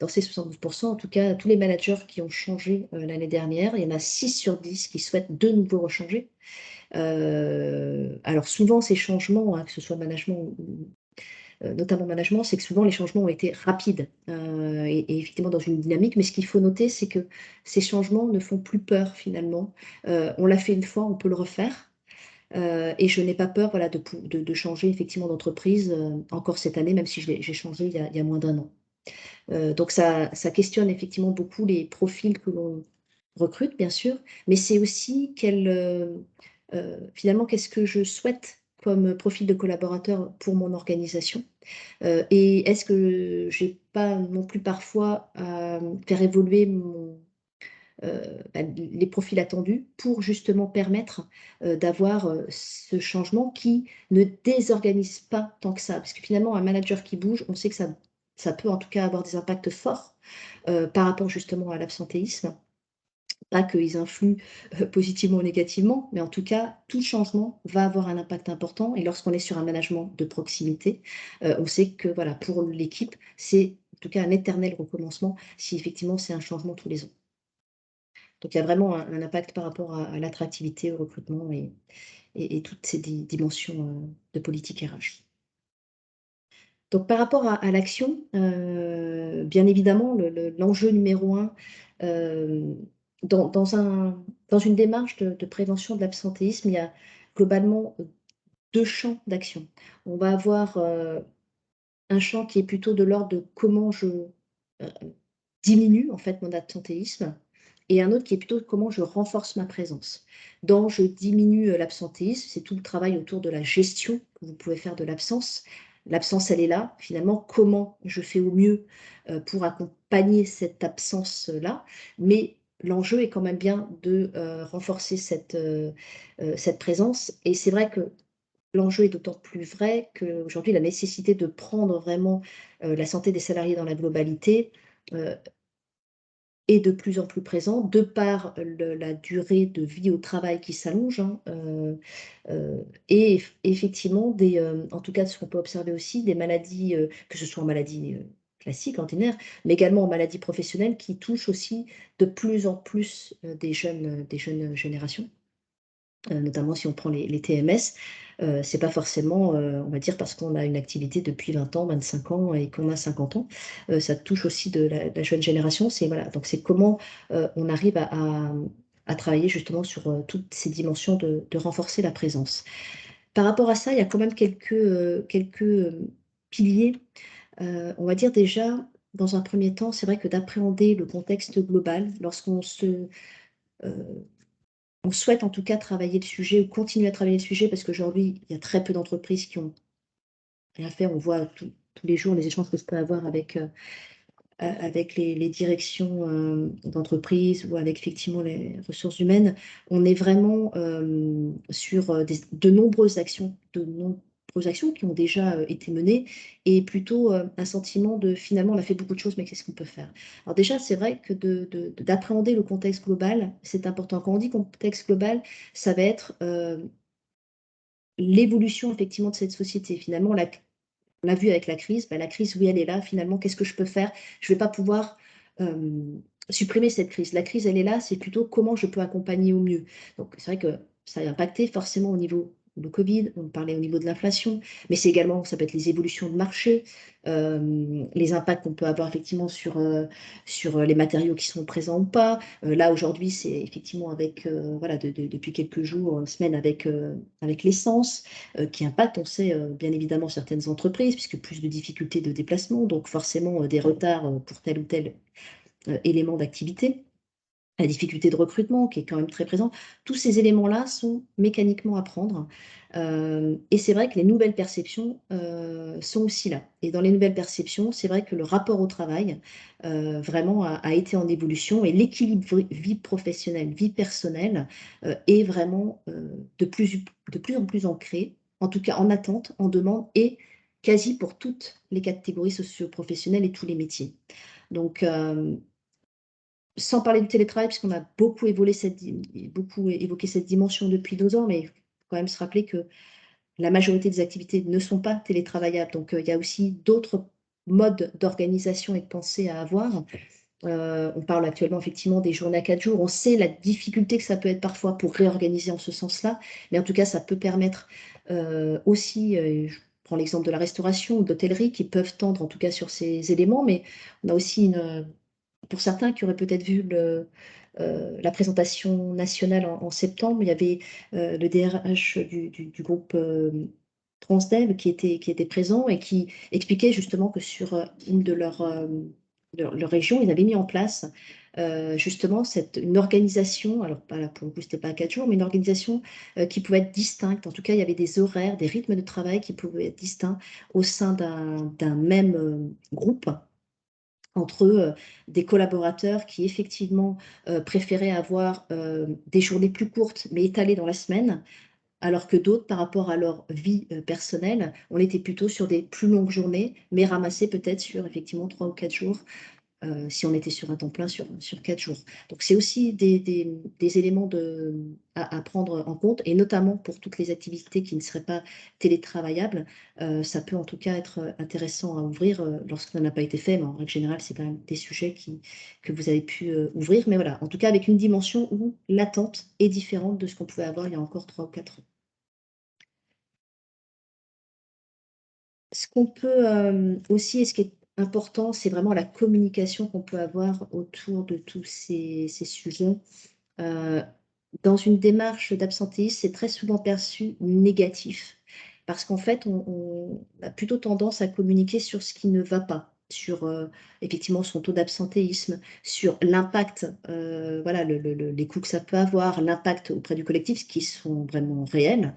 ces 72%, en tout cas, tous les managers qui ont changé l'année dernière, il y en a 6 sur 10 qui souhaitent de nouveau rechanger. Alors souvent, ces changements, hein, que ce soit management notamment management, c'est que souvent les changements ont été rapides et effectivement dans une dynamique. Mais ce qu'il faut noter, c'est que ces changements ne font plus peur finalement. On l'a fait une fois, on peut le refaire. Et je n'ai pas peur, voilà, de changer effectivement d'entreprise encore cette année, même si j'ai changé il y a moins d'un an. Donc ça questionne effectivement beaucoup les profils que l'on recrute, bien sûr, mais c'est aussi finalement, qu'est-ce que je souhaite comme profil de collaborateur pour mon organisation? Et est-ce que j'ai pas non plus parfois à faire évoluer les profils attendus pour justement permettre d'avoir ce changement qui ne désorganise pas tant que ça? Parce que finalement, un manager qui bouge, on sait que ça peut en tout cas avoir des impacts forts par rapport justement à l'absentéisme. Pas qu'ils influent positivement ou négativement, mais en tout cas, tout changement va avoir un impact important. Et lorsqu'on est sur un management de proximité, on sait que voilà, pour l'équipe, c'est en tout cas un éternel recommencement si effectivement c'est un changement tous les ans. Donc il y a vraiment un impact par rapport à l'attractivité, au recrutement et toutes ces dimensions de politique RH. Donc par rapport à l'action, bien évidemment, l'enjeu numéro un, hem, dans une démarche de prévention de l'absentéisme, il y a globalement 2 champs d'action. On va avoir un champ qui est plutôt de l'ordre de comment je diminue en fait mon absentéisme et un autre qui est plutôt comment je renforce ma présence. Dans je diminue l'absentéisme, c'est tout le travail autour de la gestion que vous pouvez faire de l'absence. L'absence, elle est là. Finalement, comment je fais au mieux pour accompagner cette absence-là. Mais l'enjeu est quand même bien de renforcer cette présence. Et c'est vrai que l'enjeu est d'autant plus vrai qu'aujourd'hui, la nécessité de prendre vraiment la santé des salariés dans la globalité euh, est de plus en plus présent, de par la durée de vie au travail qui s'allonge, hein, et effectivement, en tout cas, ce qu'on peut observer aussi, des maladies, que ce soit en maladies classiques, ordinaires, mais également en maladies professionnelles qui touchent aussi de plus en plus des jeunes générations. Notamment si on prend les TMS, c'est pas forcément, on va dire parce qu'on a une activité depuis 20 ans, 25 ans et qu'on a 50 ans. Ça touche aussi de la jeune génération. C'est voilà, donc c'est comment, on arrive à travailler justement sur, toutes ces dimensions de renforcer la présence. Par rapport à ça, il y a quand même quelques piliers. On va dire déjà, dans un premier temps, c'est vrai que d'appréhender le contexte global heu on souhaite en tout cas travailler le sujet ou continuer à travailler le sujet parce qu'aujourd'hui, il y a très peu d'entreprises qui ont rien fait. On voit tous les jours les échanges que je peux avoir avec les directions d'entreprise ou avec effectivement les ressources humaines. On est vraiment sur de nombreuses actions, actions qui ont déjà été menées et plutôt un sentiment de finalement on a fait beaucoup de choses, mais qu'est-ce qu'on peut faire? Alors déjà, c'est vrai que d'appréhender le contexte global, c'est important. Quand on dit contexte global, ça va être l'évolution effectivement de cette société. Finalement, on l'a vu avec la crise, bah, la crise, oui, elle est là. Finalement, qu'est-ce que je peux faire? Je ne vais pas pouvoir supprimer cette crise. La crise, elle est là, c'est plutôt comment je peux accompagner au mieux. Donc, c'est vrai que ça a impacté forcément au niveau du Covid, on parlait au niveau de l'inflation, mais c'est également, ça peut être les évolutions de marché, les impacts qu'on peut avoir effectivement sur les matériaux qui sont présents ou pas. Là, aujourd'hui, c'est effectivement avec, voilà, depuis quelques jours, semaines avec l'essence qui impacte, on sait, bien évidemment certaines entreprises, puisque plus de difficultés de déplacement, donc forcément des retards pour tel ou tel élément d'activité. La difficulté de recrutement qui est quand même très présente. Tous ces éléments-là sont mécaniquement à prendre, et c'est vrai que les nouvelles perceptions, sont aussi là et dans les nouvelles perceptions, c'est vrai que le rapport au travail, vraiment a été en évolution et l'équilibre vie professionnelle, vie personnelle, est vraiment, de plus en plus ancré, en tout cas en attente, en demande et quasi pour toutes les catégories socio-professionnelles et tous les métiers. Donc, sans parler du télétravail, puisqu'on a beaucoup évoqué cette dimension depuis 2 ans, mais il faut quand même se rappeler que la majorité des activités ne sont pas télétravaillables. Donc, il y a aussi d'autres modes d'organisation et de pensée à avoir. On parle actuellement effectivement des journées à 4 jours. On sait la difficulté que ça peut être parfois pour réorganiser en ce sens-là, mais en tout cas, ça peut permettre, aussi, je prends l'exemple de la restauration ou de l'hôtellerie qui peuvent tendre en tout cas sur ces éléments, mais on a aussi pour certains qui auraient peut-être vu la présentation nationale en septembre, il y avait le DRH du groupe Transdev qui était présent et qui expliquait justement que sur une de leurs régions, ils avaient mis en place justement une organisation, alors pas là, pour le coup, c'était pas à 4 jours, mais une organisation qui pouvait être distincte. En tout cas, il y avait des horaires, des rythmes de travail qui pouvaient être distincts au sein d'un même groupe entre des collaborateurs qui effectivement, préféraient avoir, des journées plus courtes, mais étalées dans la semaine, alors que d'autres, par rapport à leur vie, personnelle, on était plutôt sur des plus longues journées, mais ramassées peut-être sur effectivement 3 ou 4 jours. Si on était sur un temps plein sur 4 jours. Donc c'est aussi des éléments à prendre en compte et notamment pour toutes les activités qui ne seraient pas télétravaillables, ça peut en tout cas être intéressant à ouvrir, lorsque ça n'a pas été fait, mais en règle générale, c'est quand même des sujets que vous avez pu, ouvrir. Mais voilà, en tout cas avec une dimension où l'attente est différente de ce qu'on pouvait avoir il y a encore 3 ou 4 ans. Ce qu'on peut, aussi et ce qui est important, c'est vraiment la communication qu'on peut avoir autour de tous ces sujets. Heu, dans une démarche d'absentéisme, c'est très souvent perçu négatif parce qu'en fait, on a plutôt tendance à communiquer sur ce qui ne va pas, sur, effectivement son taux d'absentéisme, sur l'impact, voilà, les coûts que ça peut avoir, l'impact auprès du collectif, qui sont vraiment réels.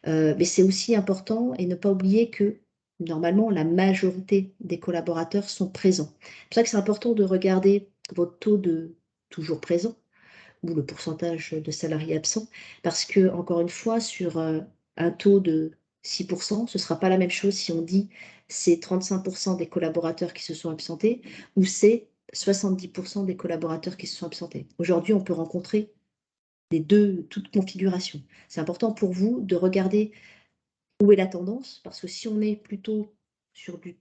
Mais c'est aussi important et ne pas oublier que, normalement, la majorité des collaborateurs sont présents. C'est pour ça que c'est important de regarder votre taux de toujours présent ou le pourcentage de salariés absents parce que encore une fois, sur, un taux de 6, ce ne sera pas la même chose si on dit: «C'est 35 des collaborateurs qui se sont absentés» ou «C'est 70 des collaborateurs qui se sont absentés». Aujourd'hui, on peut rencontrer les 2 toutes configurations. C'est important pour vous de regarder où est la tendance? Parce que si on est plutôt sur du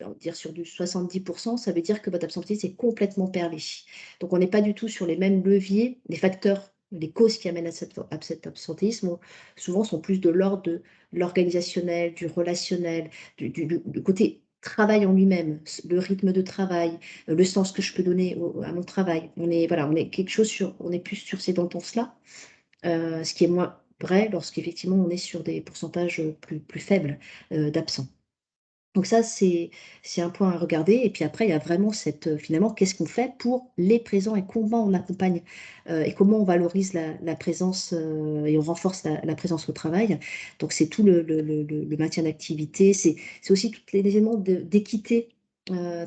on va dire sur du 70, ça veut dire que votre absentéisme est complètement perlé. Donc on n'est pas du tout sur les mêmes leviers. Les facteurs, les causes qui amènent à cet absentéisme, souvent sont plus de l'ordre de l'organisationnel, du relationnel, du côté travail en lui-même, le rythme de travail, le sens que je peux donner à mon travail. Voilà, on est plus sur ces tendances-là. Ce qui est moins vrai lorsqu'effectivement on est sur des pourcentages, plus faibles, d'absents. Donc ça, c'est un point à regarder et puis après il y a vraiment finalement, qu'est-ce qu'on fait pour les présents et comment on accompagne, et comment on valorise la présence, et on renforce la présence au travail. Donc c'est tout le maintien d'activité, c'est aussi tous les éléments d'équité.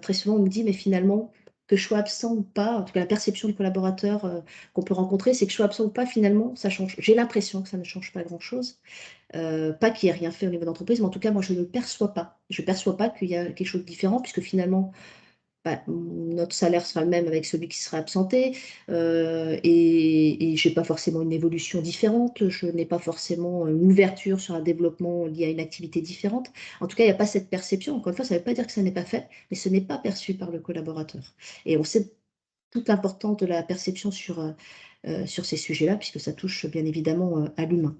Très souvent on me dit: «Mais finalement, que je sois absent ou pas», en tout cas la perception du collaborateur, qu'on peut rencontrer, c'est que je sois absent ou pas finalement ça change j'ai l'impression que ça ne change pas grand-chose. Pas qu'il n'y ait rien fait au niveau d'entreprise, mais en tout cas, moi, je ne le perçois pas. Je ne perçois pas qu'il y a quelque chose de différent, puisque finalement, bah, notre salaire sera le même avec celui qui sera absenté, et je n'ai pas forcément une évolution différente, je n'ai pas forcément une ouverture sur un développement lié à une activité différente. En tout cas, il n'y a pas cette perception. Encore une fois, ça ne veut pas dire que ça n'est pas fait, mais ce n'est pas perçu par le collaborateur. Et on sait toute l'importance de la perception sur ces sujets-là, puisque ça touche bien évidemment à l'humain.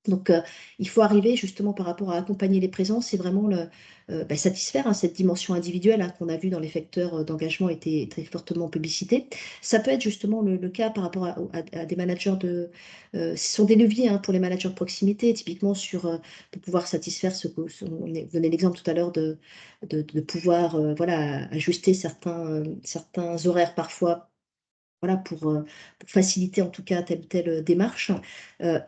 Donc, il faut arriver justement par rapport à accompagner les présences, c'est vraiment satisfaire, hein, cette dimension individuelle, hein, qu'on a vu dans les facteurs d'engagement était très fortement publicité. Ça peut être justement le cas par rapport à des managers ce sont des leviers, hein, pour les managers de proximité, typiquement pour pouvoir satisfaire on donnait l'exemple tout à l'heure de pouvoir voilà, ajuster certains horaires parfois, voilà, pour faciliter en tout cas telle ou telle démarche.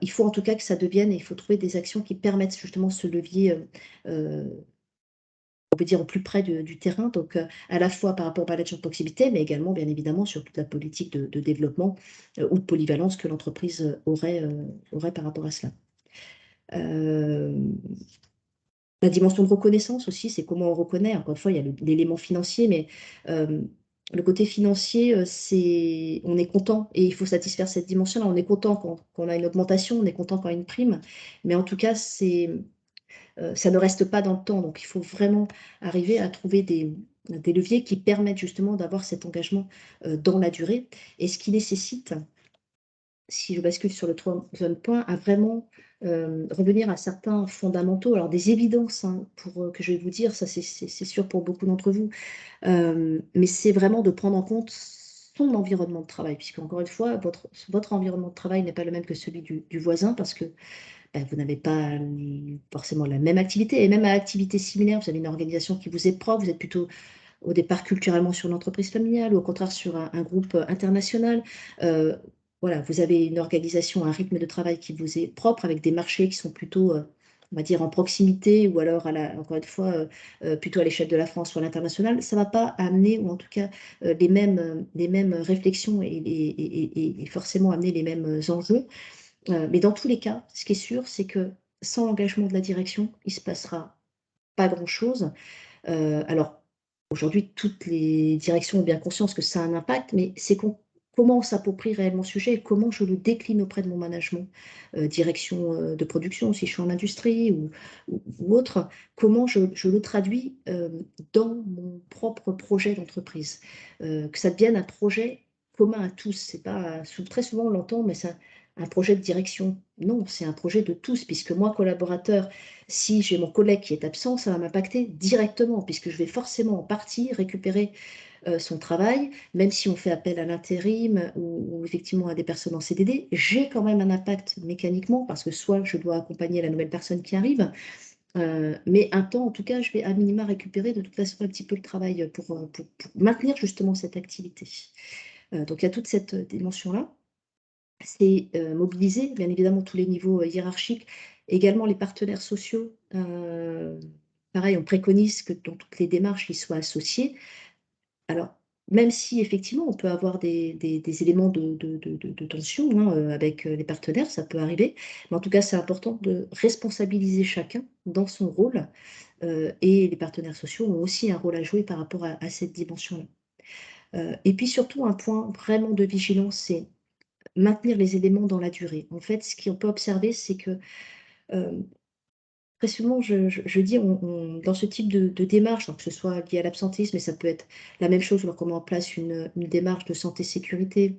Il faut en tout cas que ça devienne, et il faut trouver des actions qui permettent justement ce levier, on peut dire au plus près du terrain, donc à la fois par rapport au management de proximité, mais également bien évidemment sur toute la politique de développement, ou de polyvalence que l'entreprise aurait par rapport à cela. Hem La dimension de reconnaissance aussi, c'est comment on reconnaît. Encore une fois, il y a l'élément financier, mais le côté financier, on est content et il faut satisfaire cette dimension-là. On est content quand on a une augmentation, on est content quand il y a une prime, mais en tout cas, ça ne reste pas dans le temps. Donc il faut vraiment arriver à trouver des leviers qui permettent justement d'avoir cet engagement, dans la durée, et ce qui nécessite, si je bascule sur le troisième point, à vraiment, revenir à certains fondamentaux. Alors des évidences, hein, que je vais vous dire, ça c'est sûr pour beaucoup d'entre vous, mais c'est vraiment de prendre en compte son environnement de travail, puisqu'encore une fois, votre environnement de travail n'est pas le même que celui du voisin, parce que, bah, vous n'avez pas forcément la même activité, et même à activité similaire, vous avez une organisation qui vous est propre, vous êtes plutôt au départ culturellement sur une entreprise familiale, ou au contraire sur un groupe international. Heu, voilà, vous avez une organisation, un rythme de travail qui vous est propre, avec des marchés qui sont plutôt, on va dire en proximité, ou alors encore une fois, plutôt à l'échelle de la France ou à l'international. Ça ne va pas amener, ou en tout cas, les mêmes réflexions, et forcément amener les mêmes enjeux. Mais dans tous les cas, ce qui est sûr, c'est que sans l'engagement de la direction, il ne se passera pas grand-chose. Alors, aujourd'hui, toutes les directions ont bien conscience que ça a un impact, mais comment on s'approprie réellement le sujet et comment je le décline auprès de mon management, direction, de production, si je suis en industrie ou autre, comment je le traduis, dans mon propre projet d'entreprise. Que ça devienne un projet commun à tous. C'est pas très souvent on l'entend, mais c'est un projet de direction. Non, c'est un projet de tous, puisque moi, collaborateur, si j'ai mon collègue qui est absent, ça va m'impacter directement, puisque je vais forcément en partie récupérer, son travail, même si on fait appel à l'intérim, ou effectivement à des personnes en CDD, j'ai quand même un impact mécaniquement, parce que soit je dois accompagner la nouvelle personne qui arrive, mais un temps en tout cas, je vais à minima récupérer de toute façon un petit peu le travail, pour maintenir justement cette activité. Donc il y a toute cette dimension-là. C'est, mobiliser bien évidemment tous les niveaux, hiérarchiques, également les partenaires sociaux. Pareil, on préconise que dans toutes les démarches, ils soient associés. Alors, même si effectivement on peut avoir des éléments de tension, hein, avec, les partenaires, ça peut arriver, mais en tout cas, c'est important de responsabiliser chacun dans son rôle, et les partenaires sociaux ont aussi un rôle à jouer par rapport à cette dimension-là. Et puis surtout, un point vraiment de vigilance, c'est maintenir les éléments dans la durée. En fait, ce qu'on peut observer, c'est que, hem, très souvent, je dis dans ce type de démarche, alors que ce soit lié à l'absentéisme, mais ça peut être la même chose lorsqu'on met en place une démarche de santé-sécurité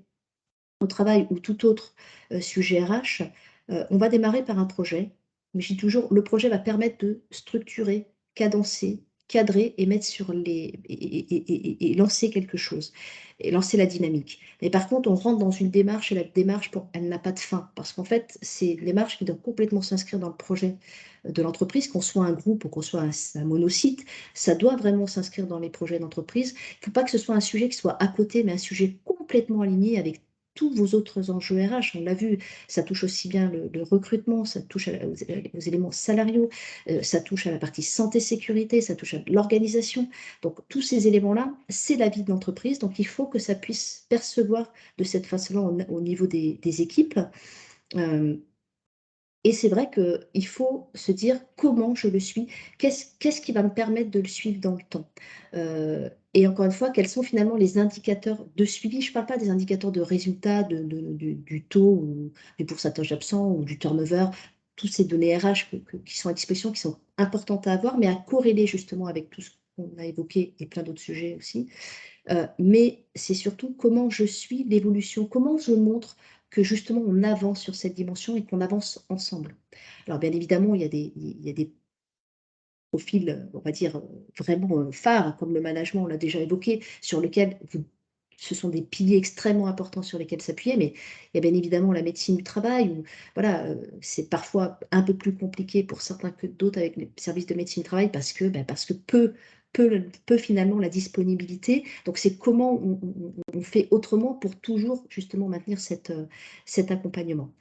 au travail, ou tout autre, sujet RH, on va démarrer par un projet, mais je dis toujours: «Le projet va permettre de structurer, cadencer, cadrer et mettre sur les et lancer quelque chose, et lancer la dynamique». Mais par contre, on rentre dans une démarche, et la démarche, pour elle n'a pas de fin, parce qu'en fait, c'est une démarche qui doit complètement s'inscrire dans le projet, de l'entreprise, qu'on soit un groupe ou qu'on soit un monosite, ça doit vraiment s'inscrire dans les projets d'entreprise. Il ne faut pas que ce soit un sujet qui soit à côté, mais un sujet complètement aligné avec tous vos autres enjeux RH. On l'a vu, ça touche aussi bien le recrutement, ça touche aux éléments salariaux, ça touche à la partie santé-sécurité, ça touche à l'organisation. Donc tous ces éléments-là, c'est la vie de l'entreprise, donc il faut que ça puisse percevoir de cette façon-là au niveau des équipes. Et c'est vrai qu'il faut se dire comment je le suis, qu'est-ce qui va me permettre de le suivre dans le temps. Et encore une fois, quels sont finalement les indicateurs de suivi. Je ne parle pas des indicateurs de résultats, du taux ou du pourcentage d'absents ou du turnover, toutes ces données RH qui sont à disposition, qui sont importantes à avoir, mais à corréler justement avec tout ce qu'on a évoqué et plein d'autres sujets aussi. Mais c'est surtout comment je suis l'évolution, comment je montre que justement on avance sur cette dimension et qu'on avance ensemble. Alors bien évidemment, il y a des profils, on va dire, vraiment phares, comme le management, on l'a déjà évoqué, sur lequel ce sont des piliers extrêmement importants sur lesquels s'appuyer, mais il y a bien évidemment la médecine du travail, où voilà, c'est parfois un peu plus compliqué pour certains que d'autres avec les services de médecine du travail parce que peu finalement la disponibilité. Donc c'est comment on fait autrement pour toujours justement maintenir cet accompagnement.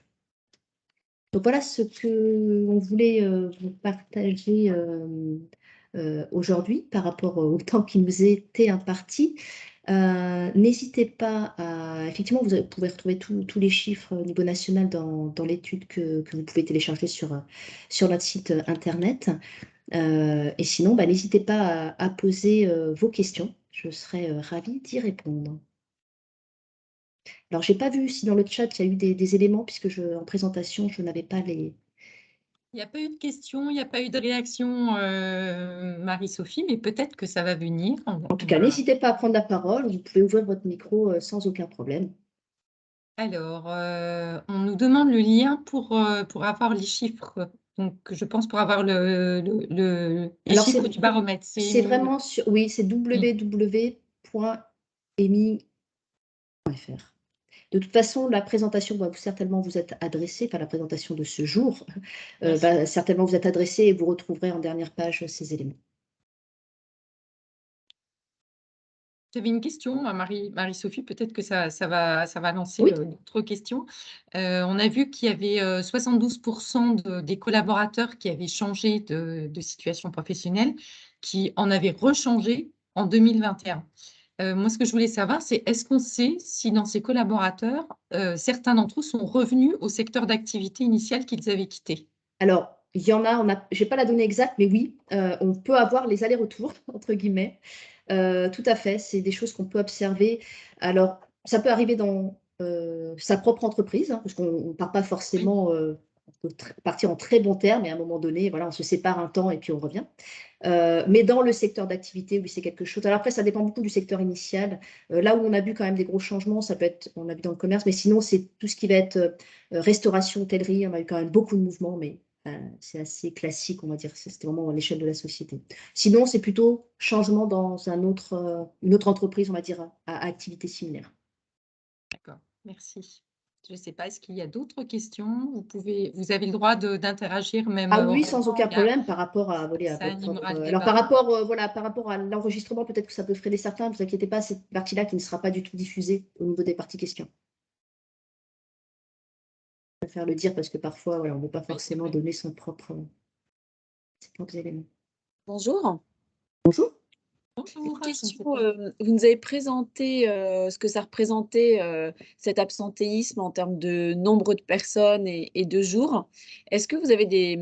Donc voilà ce qu'on voulait vous partager aujourd'hui par rapport au temps qui nous était imparti. N'hésitez pas à, effectivement, pouvez retrouver tous les chiffres au niveau national dans l'étude que vous pouvez télécharger sur notre site internet. Et sinon, n'hésitez pas à poser vos questions. Je serai ravie d'y répondre. Alors, j'ai pas vu si dans le chat il y a eu des éléments, puisque en présentation, je n'avais pas les. Il n'y a pas eu de questions, il n'y a pas eu de réaction, Marie-Sophie, mais peut-être que ça va venir. En tout cas, n'hésitez pas à prendre la parole. Vous pouvez ouvrir votre micro sans aucun problème. Alors, on nous demande le lien pour avoir les chiffres. Donc, je pense pour avoir les Alors, chiffres du baromètre. c'est vraiment sur, oui, c'est Oui, www.emi.fr. De toute façon, la présentation va certainement vous être adressée, enfin la présentation de ce jour, merci. va certainement vous être adressée et vous retrouverez en dernière page ces éléments. J'avais une question, Marie-Sophie, peut-être que ça va lancer Oui, d'autres questions. On a vu qu'il y avait 72% des collaborateurs qui avaient changé de situation professionnelle, qui en avaient rechangé en 2021. Moi, ce que je voulais savoir, c'est est-ce qu'on sait si dans ces collaborateurs, certains d'entre eux sont revenus au secteur d'activité initial qu'ils avaient quitté? alors, il y en a, j'ai pas la donnée exacte, mais oui, on peut avoir les allers-retours, entre guillemets. Tout à fait, c'est des choses qu'on peut observer. Alors, ça peut arriver dans sa propre entreprise, hein, parce qu'on ne part pas Oui, forcément, on peut partir en très bons termes, et à un moment donné, voilà, on se sépare un temps et puis on revient. Mais dans le secteur d'activité, oui, c'est quelque chose. Alors après, ça dépend beaucoup du secteur initial. Là où on a vu quand même des gros changements, ça peut être, on a vu dans le commerce, mais sinon, c'est tout ce qui va être restauration, hôtellerie. On a eu quand même beaucoup de mouvements, mais c'est assez classique, on va dire. C'était vraiment à l'échelle de la société. Sinon, c'est plutôt changement dans une autre entreprise, on va dire, à activité similaire. d'accord, merci. Je ne sais pas, est-ce qu'il y a d'autres questions? Vous avez le droit d'interagir même Ah oui, hors sans antenne, aucun problème par rapport à, voilà, à ça votre. animera le Alors débat. par rapport, voilà, par rapport à l'enregistrement, peut-être que ça peut freiner certains. Ne vous inquiétez pas, cette partie-là qui ne sera pas du tout diffusée au niveau des parties questions. Je préfère le dire parce que parfois, voilà, on ne veut pas Oui, c'est forcément vrai. donner ses propres éléments. Bonjour. Bonjour. Bonjour, Une je ne sais question, pas. vous nous avez présenté, ce que ça représentait, cet absentéisme en termes de nombre de personnes et de jours. Est-ce que vous avez des,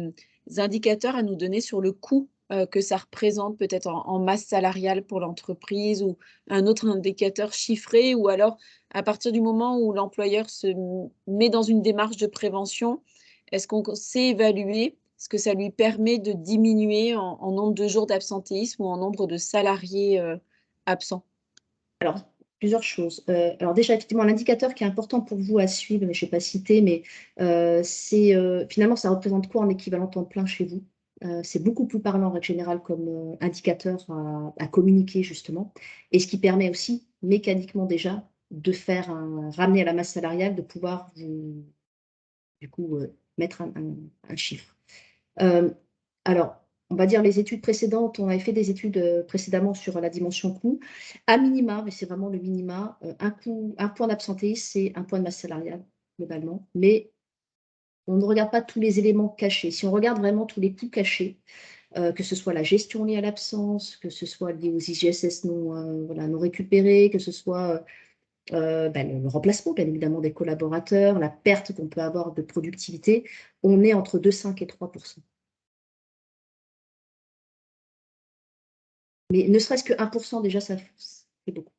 indicateurs à nous donner sur le coût, que ça représente peut-être en masse salariale pour l'entreprise ou un autre indicateur chiffré? Ou alors à partir du moment où l'employeur se met dans une démarche de prévention, est-ce qu'on sait évaluer ce que ça lui permet de diminuer en nombre de jours d'absentéisme ou en nombre de salariés, absents? Alors, plusieurs choses. Alors déjà, effectivement, l'indicateur qui est important pour vous à suivre, mais je n'ai pas cité, mais c'est finalement, ça représente quoi en équivalent temps plein chez vous? C'est beaucoup plus parlant en règle générale comme indicateur à communiquer justement, et ce qui permet aussi mécaniquement déjà de faire ramener à la masse salariale, de pouvoir du coup mettre un chiffre. Euh, alors, on va dire les études précédentes, on avait fait des études précédemment sur la dimension coût. À minima, mais c'est vraiment le minima, un point d'absentéisme, c'est un point de masse salariale, globalement. Mais on ne regarde pas tous les éléments cachés. Si on regarde vraiment tous les coûts cachés, que ce soit la gestion liée à l'absence, que ce soit lié aux IGSS non, voilà, non récupérés, que ce soit le remplacement, bien évidemment, des collaborateurs, la perte qu'on peut avoir de productivité, on est entre 2,5 et 3%. Mais ne serait-ce que 1%, déjà, ça c'est beaucoup.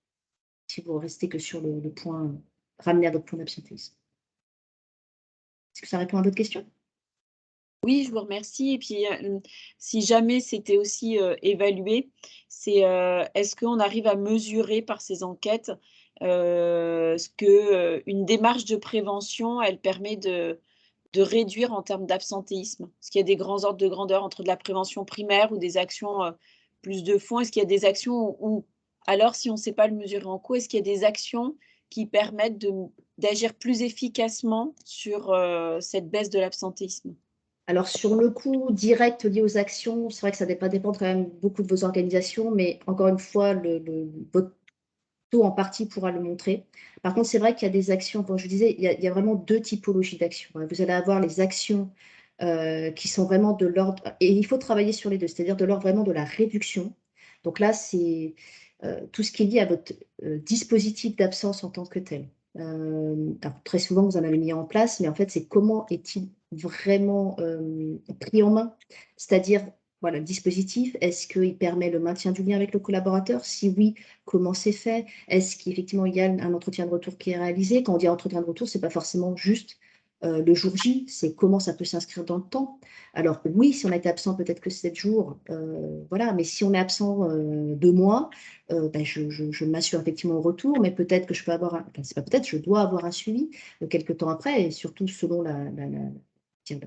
Si vous restez que sur le point, ramener à votre point d'absentéisme. Est-ce que ça répond à votre question? Oui, je vous remercie et puis, si jamais c'était aussi, évalué, c'est, est-ce qu'on arrive à mesurer par ces enquêtes, ce que, une démarche de prévention, elle permet de réduire en termes d'absentéisme? Est-ce qu'il y a des grands ordres de grandeur entre de la prévention primaire ou des actions, plus de fond? Est-ce qu'il y a des actions où alors si on ne sait pas le mesurer en cours, est-ce qu'il y a des actions qui permettent d'agir plus efficacement sur, cette baisse de l'absentéisme? Alors, sur le coup direct lié aux actions, c'est vrai que ça va dépendre quand même beaucoup de vos organisations, mais encore une fois, votre taux en partie pourra le montrer. Par contre, c'est vrai qu'il y a des actions, comme je vous disais, il y a vraiment 2 typologies d'actions, hein. Vous allez avoir les actions, qui sont vraiment de l'ordre et il faut travailler sur les 2, c'est-à-dire de l'ordre vraiment de la réduction. Donc là, c'est, tout ce qui est lié à votre, dispositif d'absence en tant que tel. Alors très souvent, vous en avez mis en place, mais en fait, c'est comment est-il vraiment, pris en main? C'est-à-dire, voilà, le dispositif, est-ce qu'il permet le maintien du lien avec le collaborateur? Si oui, comment c'est fait? Est-ce qu'effectivement il y a un entretien de retour qui est réalisé? Quand on dit entretien de retour, c'est pas forcément juste, le jour J, c'est comment ça peut s'inscrire dans le temps. Alors oui, si on a été absent peut-être que 7 jours, voilà, mais si on est absent, 2 mois, je m'assure effectivement au retour, mais peut-être que je peux avoir enfin, c'est pas peut-être, je dois avoir un suivi, quelque temps après et surtout selon tiens,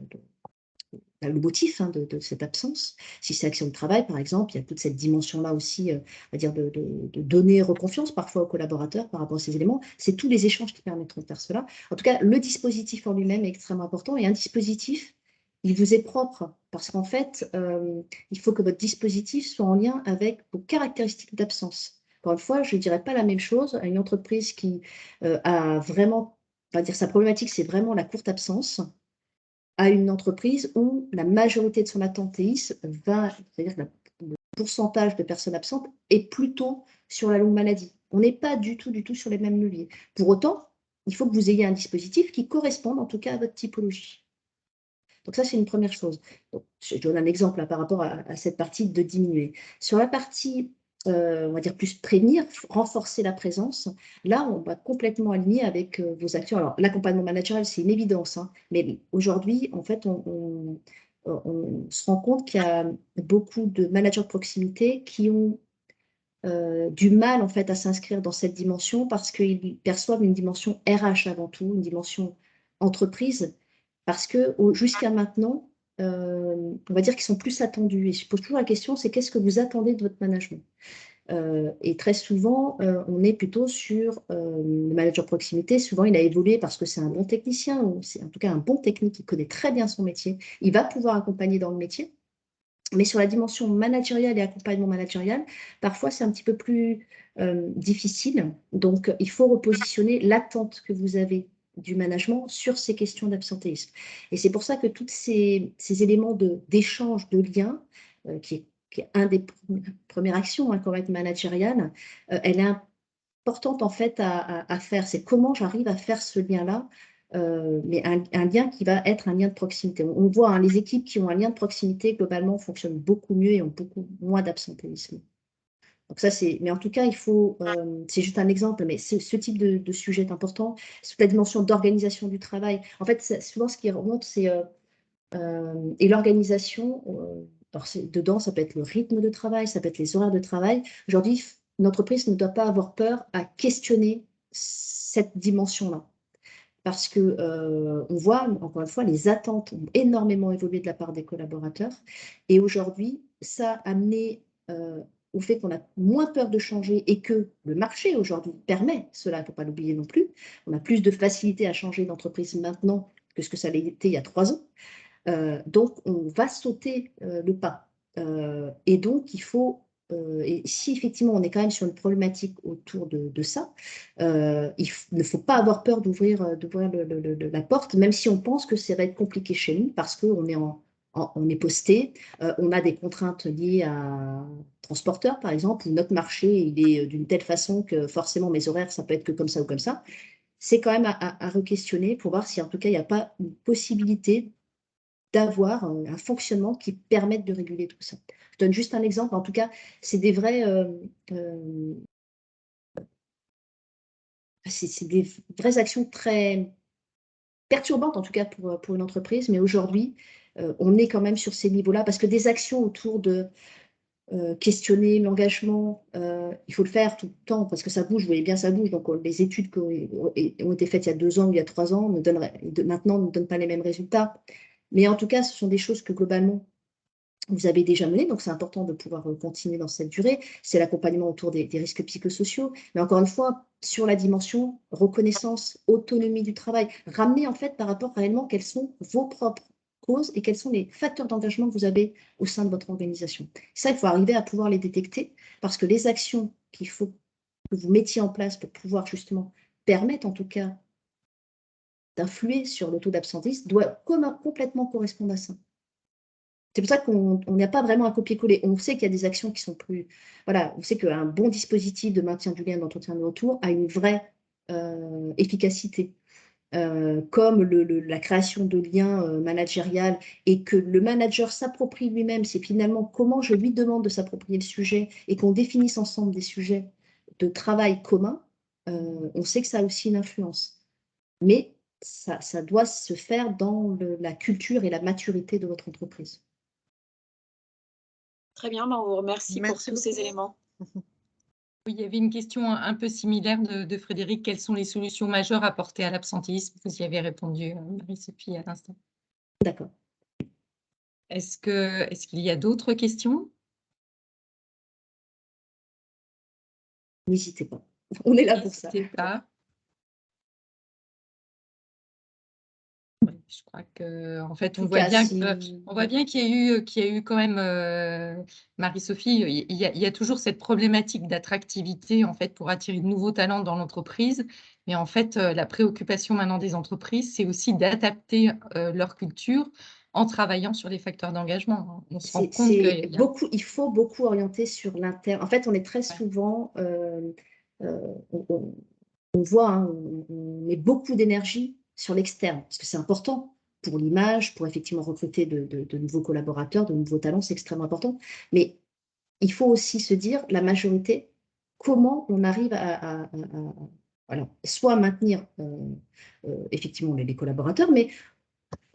le motif, hein, de cette absence. Si c'est action de travail, par exemple, il y a toute cette dimension-là aussi, on va dire de donner reconfiance parfois aux collaborateurs par rapport à ces éléments. C'est tous les échanges qui permettront de faire cela. En tout cas, le dispositif en lui-même est extrêmement important et un dispositif, il vous est propre parce qu'en fait, il faut que votre dispositif soit en lien avec vos caractéristiques d'absence. Encore une fois, je ne dirais pas la même chose à une entreprise qui, a vraiment, on va dire sa problématique, c'est vraiment la courte absence, à une entreprise où la majorité de son absentéisme va, c'est-à-dire que le pourcentage de personnes absentes est plutôt sur la longue maladie. On n'est pas du tout sur les mêmes leviers. Pour autant, il faut que vous ayez un dispositif qui corresponde en tout cas à votre typologie. Donc ça, c'est une première chose. Donc, je donne un exemple là, par rapport à cette partie de diminuer. Sur la partie, on va dire plus prévenir, renforcer la présence, là, on va complètement aligner avec vos actions. Alors, l'accompagnement managérial, c'est une évidence, hein, mais aujourd'hui, en fait, on se rend compte qu'il y a beaucoup de managers de proximité qui ont du mal en fait à s'inscrire dans cette dimension parce qu'ils perçoivent une dimension RH avant tout, une dimension entreprise, parce que jusqu'à maintenant, on va dire qu'ils sont plus attendus. Et je pose toujours la question, c'est qu'est-ce que vous attendez de votre management? Et très souvent, on est plutôt sur le manager proximité. Souvent, il a évolué parce que c'est un bon technicien ou c'est en tout cas un bon technique qui connaît très bien son métier. Il va pouvoir accompagner dans le métier. Mais sur la dimension managériale et accompagnement managérial, parfois c'est un petit peu plus difficile. Donc, il faut repositionner l'attente que vous avez du management sur ces questions d'absentéisme. Et c'est pour ça que tous ces éléments d'échange, de lien, qui est un des premières actions, hein, quand même managériale, elle est importante en fait à faire. C'est comment j'arrive à faire ce lien-là, mais un lien qui va être un lien de proximité. On voit, hein, les équipes qui ont un lien de proximité, globalement, fonctionnent beaucoup mieux et ont beaucoup moins d'absentéisme. Donc ça, mais en tout cas, il faut, c'est juste un exemple, mais ce type de sujet est important. Sur la dimension d'organisation du travail, en fait, souvent ce qui remonte, c'est et l'organisation, alors dedans, ça peut être le rythme de travail, ça peut être les horaires de travail. Aujourd'hui, une entreprise ne doit pas avoir peur à questionner cette dimension-là. Parce que on voit, encore une fois, les attentes ont énormément évolué de la part des collaborateurs. Et aujourd'hui, ça a amené au fait qu'on a moins peur de changer et que le marché aujourd'hui permet cela, il ne faut pas l'oublier non plus. On a plus de facilité à changer d'entreprise maintenant que ce que ça l'était il y a 3 ans. Donc, on va sauter le pas. Et donc, il faut, et si effectivement on est quand même sur une problématique autour de ça, ne faut pas avoir peur d'ouvrir la porte, même si on pense que ça va être compliqué chez nous, parce qu'on est on est posté. On a des contraintes liées à transporteur, par exemple, où notre marché il est d'une telle façon que forcément mes horaires, ça peut être que comme ça ou comme ça. C'est quand même à re-questionner pour voir si en tout cas il n'y a pas une possibilité d'avoir un fonctionnement qui permette de réguler tout ça. Je donne juste un exemple. En tout cas, c'est des vrais, c'est des vraies actions très perturbantes, en tout cas pour une entreprise. Mais aujourd'hui, on est quand même sur ces niveaux-là parce que des actions autour de questionner l'engagement, il faut le faire tout le temps parce que ça bouge, vous voyez bien, ça bouge. Donc, les études qui ont été faites il y a 2 ans ou il y a 3 ans maintenant ne donnent pas les mêmes résultats. Mais en tout cas, ce sont des choses que globalement, vous avez déjà menées, donc c'est important de pouvoir continuer dans cette durée. C'est l'accompagnement autour des risques psychosociaux. Mais encore une fois, sur la dimension reconnaissance, autonomie du travail, ramener en fait par rapport réellement quelles sont vos propres causes et quels sont les facteurs d'engagement que vous avez au sein de votre organisation. Ça, il faut arriver à pouvoir les détecter parce que les actions qu'il faut que vous mettiez en place pour pouvoir justement permettre en tout cas d'influer sur le taux d'absentéisme doivent complètement correspondre à ça. C'est pour ça qu'on n'y a pas vraiment à copier-coller. On sait qu'il y a des actions qui sont plus... Voilà, on sait qu'un bon dispositif de maintien du lien, d'entretien de retour a une vraie efficacité. Comme la création de liens managériels et que le manager s'approprie lui-même, c'est finalement comment je lui demande de s'approprier le sujet et qu'on définisse ensemble des sujets de travail commun, on sait que ça a aussi une influence. Mais ça doit se faire dans la culture et la maturité de votre entreprise. Très bien, on vous remercie pour Merci tous ces beaucoup. éléments. Oui, il y avait une question un peu similaire de Frédéric. Quelles sont les solutions majeures apportées à l'absentéisme? Vous y avez répondu, Marie-Sophie, à l'instant. D'accord. Est-ce qu'il y a d'autres questions? N'hésitez pas. On est là pour ça. N'hésitez pas. Oui, je crois que, en fait, on voit bien qu'il y a eu quand même, Marie-Sophie, il y a toujours cette problématique d'attractivité, en fait, pour attirer de nouveaux talents dans l'entreprise. Mais en fait, la préoccupation maintenant des entreprises, c'est aussi d'adapter, leur culture en travaillant sur les facteurs d'engagement. On se rend compte qu'il y a Il faut beaucoup orienter sur l'interne. En fait, on est très souvent, on voit, hein, on met beaucoup d'énergie sur l'externe, parce que c'est important pour l'image, pour effectivement recruter de nouveaux collaborateurs, de nouveaux talents, c'est extrêmement important. Mais il faut aussi se dire, la majorité, comment on arrive à voilà, soit maintenir effectivement les collaborateurs, mais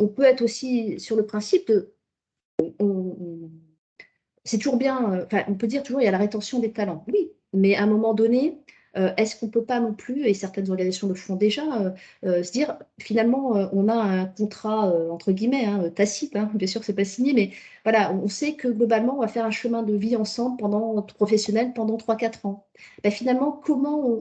on peut être aussi sur le principe de c'est toujours bien, enfin, on peut dire toujours il y a la rétention des talents. Oui, mais à un moment donné, est-ce qu'on ne peut pas non plus, et certaines organisations le font déjà, se dire finalement, on a un contrat, entre guillemets, hein, tacite, hein, bien sûr que ce n'est pas signé, mais voilà, on sait que globalement, on va faire un chemin de vie ensemble professionnel pendant 3-4 ans. Ben, finalement, comment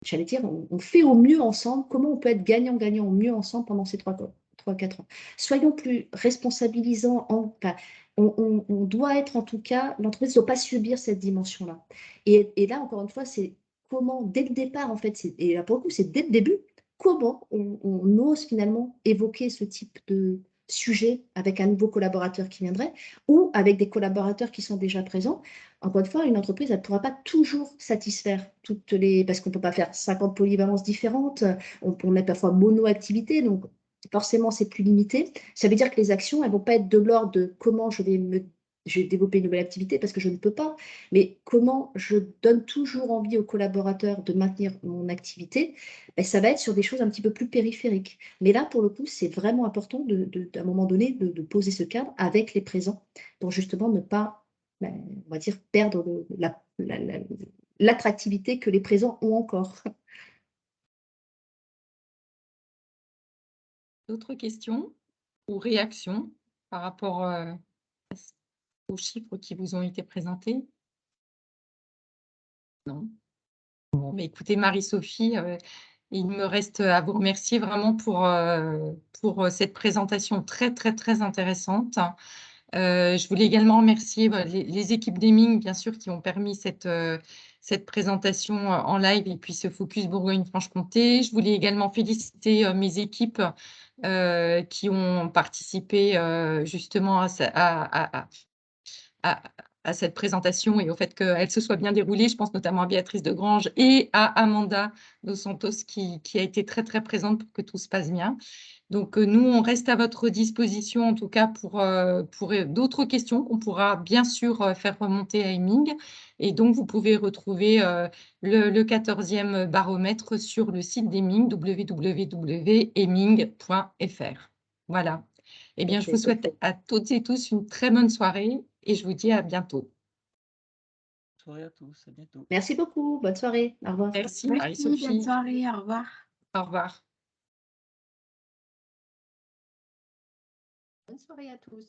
j'allais dire, on fait au mieux ensemble, comment on peut être gagnant-gagnant au mieux ensemble pendant ces 3-4 ans. Soyons plus responsabilisants. Enfin, on doit être en tout cas, l'entreprise ne doit pas subir cette dimension-là. Et là, encore une fois, c'est comment, dès le départ, en fait, et là pour le coup, c'est dès le début, comment on ose finalement évoquer ce type de sujet avec un nouveau collaborateur qui viendrait ou avec des collaborateurs qui sont déjà présents. Encore une fois, une entreprise, elle ne pourra pas toujours satisfaire parce qu'on ne peut pas faire 50 polyvalences différentes, on est parfois mono-activité, donc forcément, c'est plus limité. Ça veut dire que les actions, elles ne vont pas être de l'ordre de comment je vais développer une nouvelle activité parce que je ne peux pas, mais comment je donne toujours envie aux collaborateurs de maintenir mon activité, ben, ça va être sur des choses un petit peu plus périphériques. Mais là, pour le coup, c'est vraiment important à un moment donné de poser ce cadre avec les présents pour justement ne pas, ben, on va dire, perdre l'attractivité que les présents ont encore. d'autres questions ou réactions par rapport, aux chiffres qui vous ont été présentés? Non? Bon, mais écoutez, Marie-Sophie, il me reste à vous remercier vraiment pour cette présentation très, très, très intéressante. Je voulais également remercier, bah, les équipes d'Heming, bien sûr, qui ont permis cette présentation en live et puis ce focus Bourgogne-Franche-Comté. Je voulais également féliciter mes équipes qui ont participé justement à, à cette présentation et au fait qu'elle se soit bien déroulée. Je pense notamment à Béatrice de Grange et à Amanda Dos Santos qui a été très, très présente pour que tout se passe bien. Donc, nous, on reste à votre disposition, en tout cas, pour d'autres questions qu'on pourra bien sûr faire remonter à Heming. Et donc, vous pouvez retrouver le 14e baromètre sur le site d'Heming, www.heming.fr. Voilà. Eh bien, je vous souhaite à toutes et tous une très bonne soirée et je vous dis à bientôt. Bonne soirée à tous, à bientôt. Merci beaucoup. Bonne soirée. Au revoir. Merci, Merci, Marie-Sophie. bonne soirée, au revoir. Au revoir. Bonne soirée à tous.